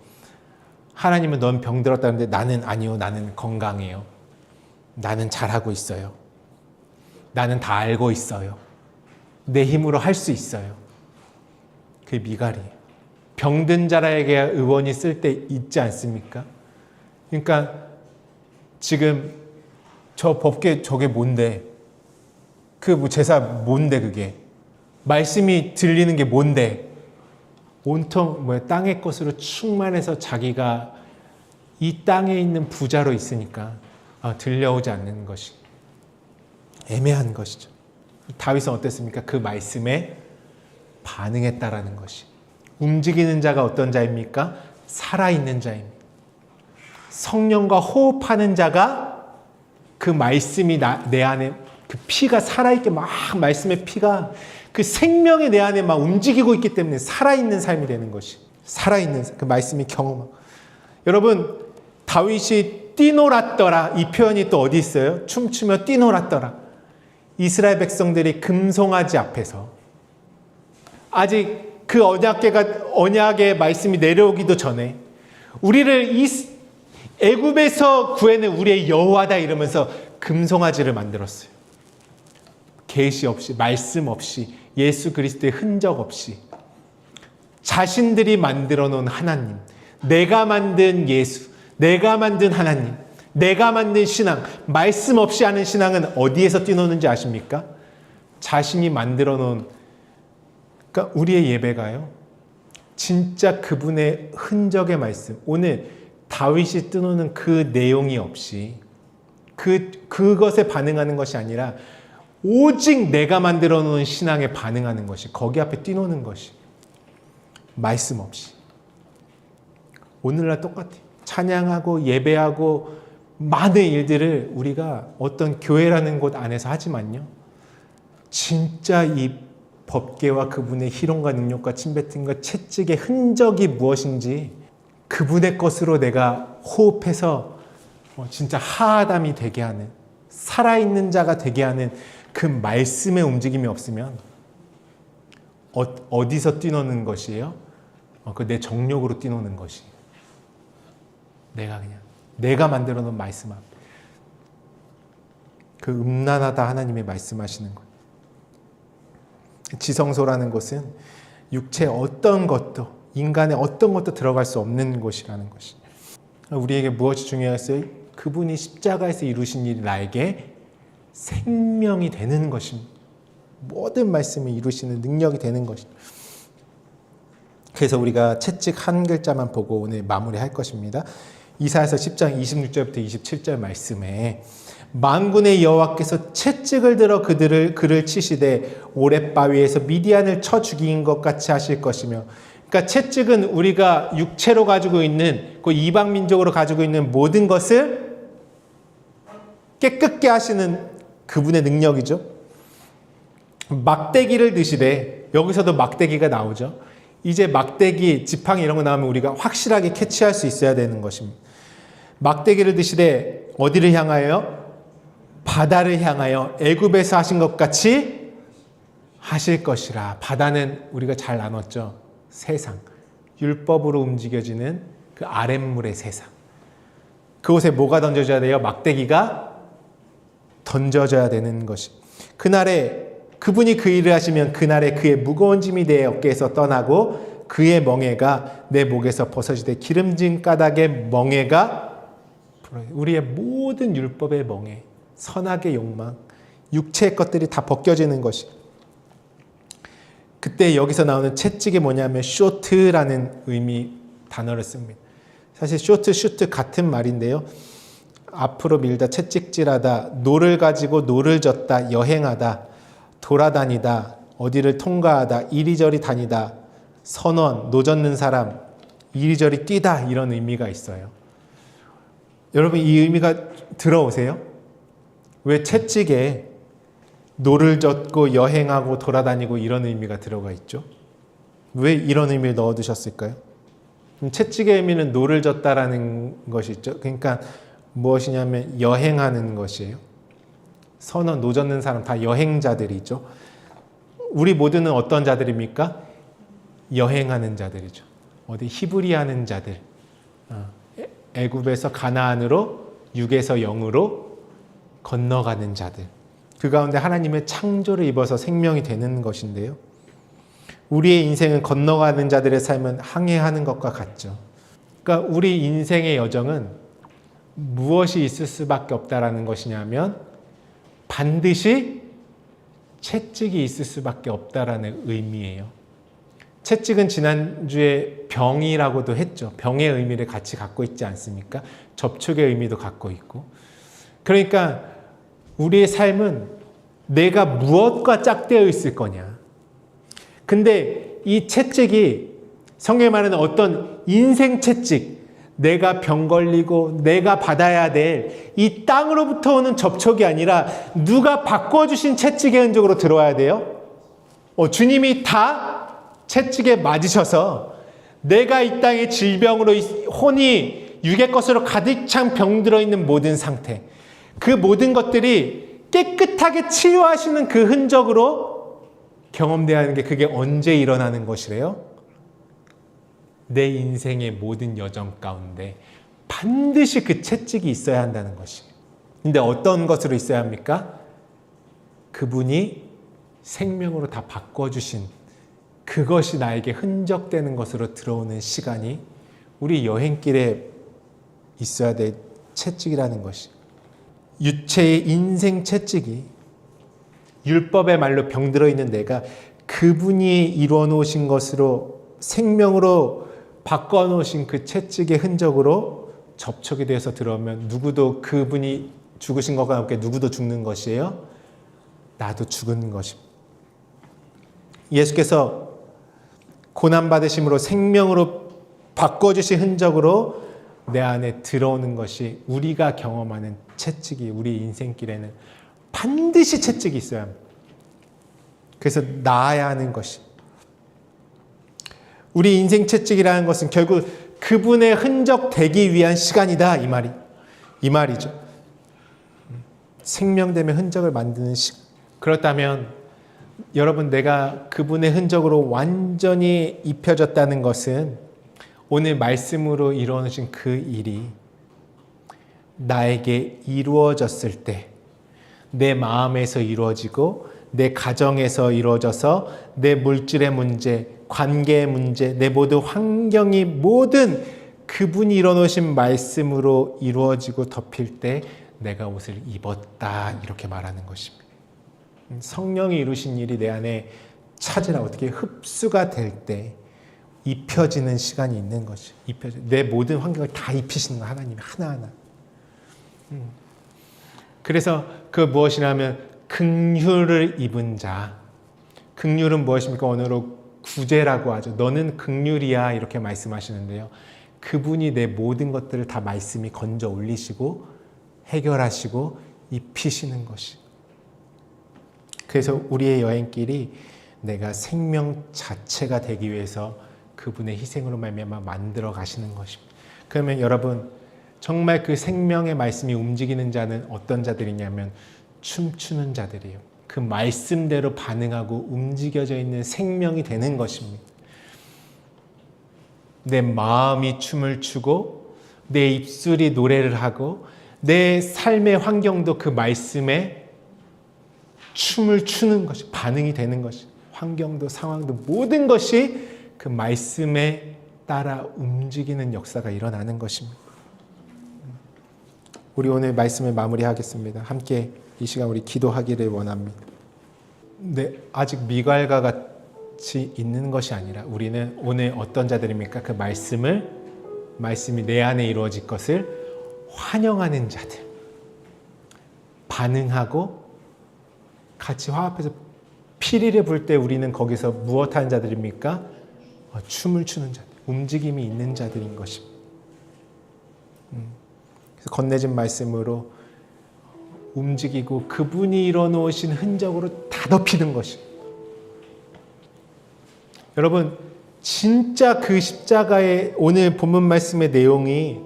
하나님은 넌 병들었다는데 나는 아니요, 나는 건강해요. 나는 잘하고 있어요. 나는 다 알고 있어요. 내 힘으로 할 수 있어요. 그게 미갈이에요. 병든 자라에게 의원이 쓸 때 있지 않습니까? 그러니까 지금 저 법계 저게 뭔데? 그 뭐 제사 뭔데 그게? 말씀이 들리는 게 뭔데? 온통 땅의 것으로 충만해서 자기가 이 땅에 있는 부자로 있으니까 들려오지 않는 것이 애매한 것이죠. 다윗은 어땠습니까? 그 말씀에 반응했다라는 것이. 움직이는 자가 어떤 자입니까? 살아있는 자입니다. 성령과 호흡하는 자가 그 말씀이 내 안에 그 피가 살아있게 막 말씀의 피가 그 생명이 내 안에 막 움직이고 있기 때문에 살아있는 삶이 되는 것이. 살아있는 그 말씀이 경험하고. 여러분 다윗이 뛰놀았더라 이 표현이 또 어디 있어요? 춤추며 뛰놀았더라. 이스라엘 백성들이 금송아지 앞에서 아직 그 언약의 말씀이 내려오기도 전에 우리를 애굽에서 구해낸 우리의 여호와다 이러면서 금송아지를 만들었어요. 계시 없이 말씀 없이 예수 그리스도의 흔적 없이 자신들이 만들어 놓은 하나님, 내가 만든 예수, 내가 만든 하나님, 내가 만든 신앙, 말씀 없이 하는 신앙은 어디에서 뛰노는지 아십니까? 자신이 만들어 놓은, 그러니까 우리의 예배가요, 진짜 그분의 흔적의 말씀, 오늘 다윗이 뛰노는 그 내용이 없이 그것에 반응하는 것이 아니라 오직 내가 만들어 놓은 신앙에 반응하는 것이, 거기 앞에 뛰노는 것이 말씀 없이. 오늘날 똑같아요. 찬양하고 예배하고 많은 일들을 우리가 어떤 교회라는 곳 안에서 하지만요, 진짜 이 법궤와 그분의 희롱과 능력과 침뱉음과 채찍의 흔적이 무엇인지 그분의 것으로 내가 호흡해서 진짜 하아담이 되게 하는, 살아있는 자가 되게 하는 그 말씀의 움직임이 없으면 어디서 뛰노는 것이에요? 내 정욕으로 뛰노는 것이. 내가 만들어 놓은 말씀 앞에 그 음란하다 하나님의 말씀하시는 것. 지성소라는 것은 육체의 어떤 것도, 인간의 어떤 것도 들어갈 수 없는 곳이라는 것이. 우리에게 무엇이 중요했어요? 그분이 십자가에서 이루신 일이 나에게 생명이 되는 것입니다. 모든 말씀을 이루시는 능력이 되는 것입니다. 그래서 우리가 채찍 한 글자만 보고 오늘 마무리할 것입니다. 이사야서 10장 26절부터 27절 말씀에 만군의 여호와께서 채찍을 들어 그를 치시되 오랫바위에서 미디안을 쳐 죽인 것 같이 하실 것이며, 그러니까 채찍은 우리가 육체로 가지고 있는 그 이방 민족으로 가지고 있는 모든 것을 깨끗게 하시는 그분의 능력이죠. 막대기를 드시되, 여기서도 막대기가 나오죠. 이제 막대기, 지팡이 이런 거 나오면 우리가 확실하게 캐치할 수 있어야 되는 것입니다. 막대기를 드시되 어디를 향하여? 바다를 향하여 애굽에서 하신 것 같이 하실 것이라. 바다는 우리가 잘 나눴죠. 세상, 율법으로 움직여지는 그 아랫물의 세상. 그곳에 뭐가 던져져야 돼요? 막대기가 던져져야 되는 것이. 그날에 그분이 그 일을 하시면 그날에 그의 무거운 짐이 내 어깨에서 떠나고 그의 멍에가 내 목에서 벗어지되 기름진 까닭의 멍에가, 우리의 모든 율법의 멍에, 선악의 욕망, 육체의 것들이 다 벗겨지는 것이. 그때 여기서 나오는 채찍이 뭐냐면 쇼트라는 단어를 씁니다. 사실 쇼트, 슈트 같은 말인데요. 앞으로 밀다, 채찍질하다, 노를 가지고 노를 젓다, 여행하다, 돌아다니다, 어디를 통과하다, 이리저리 다니다, 선원, 노젓는 사람, 이리저리 뛰다, 이런 의미가 있어요. 여러분 이 의미가 들어오세요? 왜 채찍에 노를 젓고 여행하고 돌아다니고 이런 의미가 들어가 있죠? 왜 이런 의미를 넣어두셨을까요? 채찍의 의미는 노를 젓다라는 것이 있죠. 그러니까 무엇이냐면 여행하는 것이에요. 선원, 노젓는 사람 다 여행자들이죠. 우리 모두는 어떤 자들입니까? 여행하는 자들이죠. 어디 히브리하는 자들, 애굽에서 가나안으로, 육에서 영으로 건너가는 자들. 그 가운데 하나님의 창조를 입어서 생명이 되는 것인데요. 우리의 인생은 건너가는 자들의 삶은 항해하는 것과 같죠. 그러니까 우리 인생의 여정은 무엇이 있을 수밖에 없다라는 것이냐면 반드시 채찍이 있을 수밖에 없다라는 의미예요. 채찍은 지난주에 병이라고도 했죠. 병의 의미를 같이 갖고 있지 않습니까? 접촉의 의미도 갖고 있고. 그러니까 우리의 삶은 내가 무엇과 짝되어 있을 거냐. 근데 이 채찍이 성경에 말하는 어떤 인생 채찍, 내가 병 걸리고 내가 받아야 될 이 땅으로부터 오는 접촉이 아니라 누가 바꿔주신 채찍의 흔적으로 들어와야 돼요. 주님이 다 채찍에 맞으셔서 내가 이 땅의 질병으로 혼이 육의 것으로 가득 찬 병 들어있는 모든 상태, 그 모든 것들이 깨끗하게 치유하시는 그 흔적으로 경험되어야 하는 게 그게 언제 일어나는 것이래요? 내 인생의 모든 여정 가운데 반드시 그 채찍이 있어야 한다는 것이. 근데 어떤 것으로 있어야 합니까? 그분이 생명으로 다 바꿔주신 그것이 나에게 흔적되는 것으로 들어오는 시간이 우리 여행길에 있어야 될 채찍이라는 것이. 유체의 인생 채찍이 율법의 말로 병들어 있는 내가 그분이 이루어 놓으신 것으로 생명으로 바꿔 놓으신 그 채찍의 흔적으로 접촉이 돼서 들어오면 누구도 그분이 죽으신 것과 함께 누구도 죽는 것이에요. 나도 죽은 것입니다. 예수께서 고난받으심으로 생명으로 바꿔주신 흔적으로 내 안에 들어오는 것이 우리가 경험하는 채찍이 우리 인생길에는 반드시 채찍이 있어야 합니다. 그래서 나아야 하는 것이. 우리 인생 채찍이라는 것은 결국 그분의 흔적 되기 위한 시간이다 이 말이죠. 생명되면 흔적을 만드는 시간. 그렇다면 여러분, 내가 그분의 흔적으로 완전히 입혀졌다는 것은 오늘 말씀으로 이루어진 그 일이 나에게 이루어졌을 때 내 마음에서 이루어지고 내 가정에서 이루어져서 내 물질의 문제, 관계의 문제, 내 모든 환경이 모든 그분이 이뤄놓으신 말씀으로 이루어지고 덮일 때 내가 옷을 입었다 이렇게 말하는 것입니다. 성령이 이루신 일이 내 안에 차지나 어떻게 흡수가 될 때 입혀지는 시간이 있는 것이. 내 모든 환경을 다 입히시는 거 하나님이 하나하나. 그래서 그 무엇이냐면 긍휼을 입은 자. 긍휼은 무엇입니까? 언어로 구제라고 하죠. 너는 긍휼이야 이렇게 말씀하시는데요. 그분이 내 모든 것들을 다 말씀이 건져 올리시고 해결하시고 입히시는 것이. 그래서 우리의 여행길이 내가 생명 자체가 되기 위해서 그분의 희생으로 말미암아 만들어 가시는 것입니다. 그러면 여러분, 정말 그 생명의 말씀이 움직이는 자는 어떤 자들이냐면 춤추는 자들이에요. 그 말씀대로 반응하고 움직여져 있는 생명이 되는 것입니다. 내 마음이 춤을 추고 내 입술이 노래를 하고 내 삶의 환경도 그 말씀에 춤을 추는 것이 반응이 되는 것이. 환경도 상황도 모든 것이 그 말씀에 따라 움직이는 역사가 일어나는 것입니다. 우리 오늘 말씀을 마무리하겠습니다. 함께 이 시간 우리 기도하기를 원합니다. 네, 아직 미갈과 같이 있는 것이 아니라 우리는 오늘 어떤 자들입니까? 그 말씀이 내 안에 이루어질 것을 환영하는 자들. 반응하고 같이 화합해서 피리를 불 때 우리는 거기서 무엇 하는 자들입니까? 춤을 추는 자들, 움직임이 있는 자들인 것입니다. 그래서 건네진 말씀으로 움직이고 그분이 이뤄놓으신 흔적으로 다 덮이는 것이. 여러분, 진짜 그 십자가의 오늘 본문 말씀의 내용이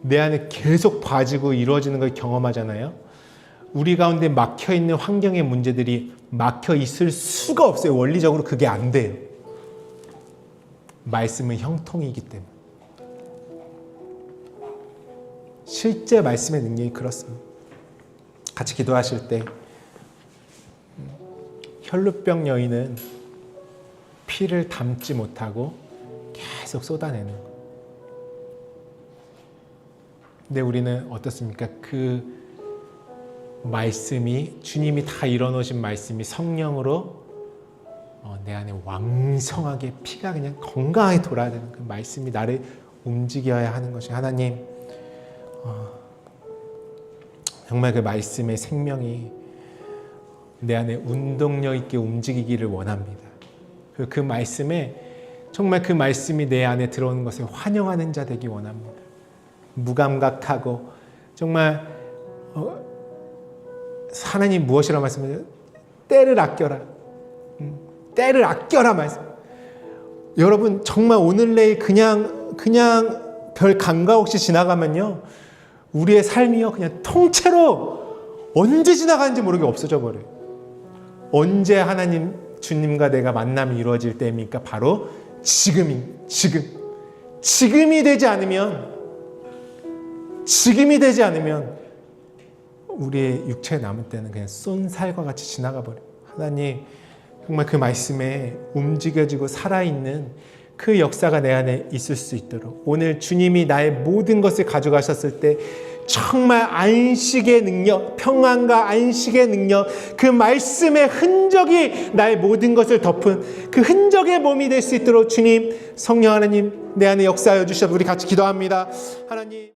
내 안에 계속 봐지고 이루어지는 걸 경험하잖아요. 우리 가운데 막혀있는 환경의 문제들이 막혀 있을 수가 없어요. 원리적으로 그게 안 돼요. 말씀은 형통이기 때문에. 실제 말씀의 능력이 그렇습니다. 같이 기도하실 때 혈루병 여인은 피를 담지 못하고 계속 쏟아내는 거예요. 근데 우리는 어떻습니까? 그 말씀이 주님이 다 이뤄놓으신 말씀이 성령으로 내 안에 왕성하게 피가 그냥 건강하게 돌아야 되는 그 말씀이 나를 움직여야 하는 것이 하나님 정말 그 말씀의 생명이 내 안에 운동력 있게 움직이기를 원합니다. 그 말씀에 정말 그 말씀이 내 안에 들어오는 것을 환영하는 자 되기 원합니다. 무감각하고 정말 하나님 무엇이라고 말씀하세요? 때를 아껴라. 때를 아껴라 말씀. 여러분 정말 오늘 내일 그냥 별 감각 없이 지나가면요 우리의 삶이요 그냥 통째로 언제 지나가는지 모르게 없어져 버려요. 언제 하나님 주님과 내가 만남이 이루어질 때입니까? 바로 지금이 되지 않으면 우리의 육체에 남은 때는 그냥 쏜살과 같이 지나가 버려요. 하나님 정말 그 말씀에 움직여지고 살아있는 그 역사가 내 안에 있을 수 있도록 오늘 주님이 나의 모든 것을 가져가셨을 때 정말 안식의 능력, 평안과 안식의 능력, 그 말씀의 흔적이 나의 모든 것을 덮은 그 흔적의 몸이 될 수 있도록 주님, 성령 하나님 내 안에 역사하여 주셔서 우리 같이 기도합니다. 하나님.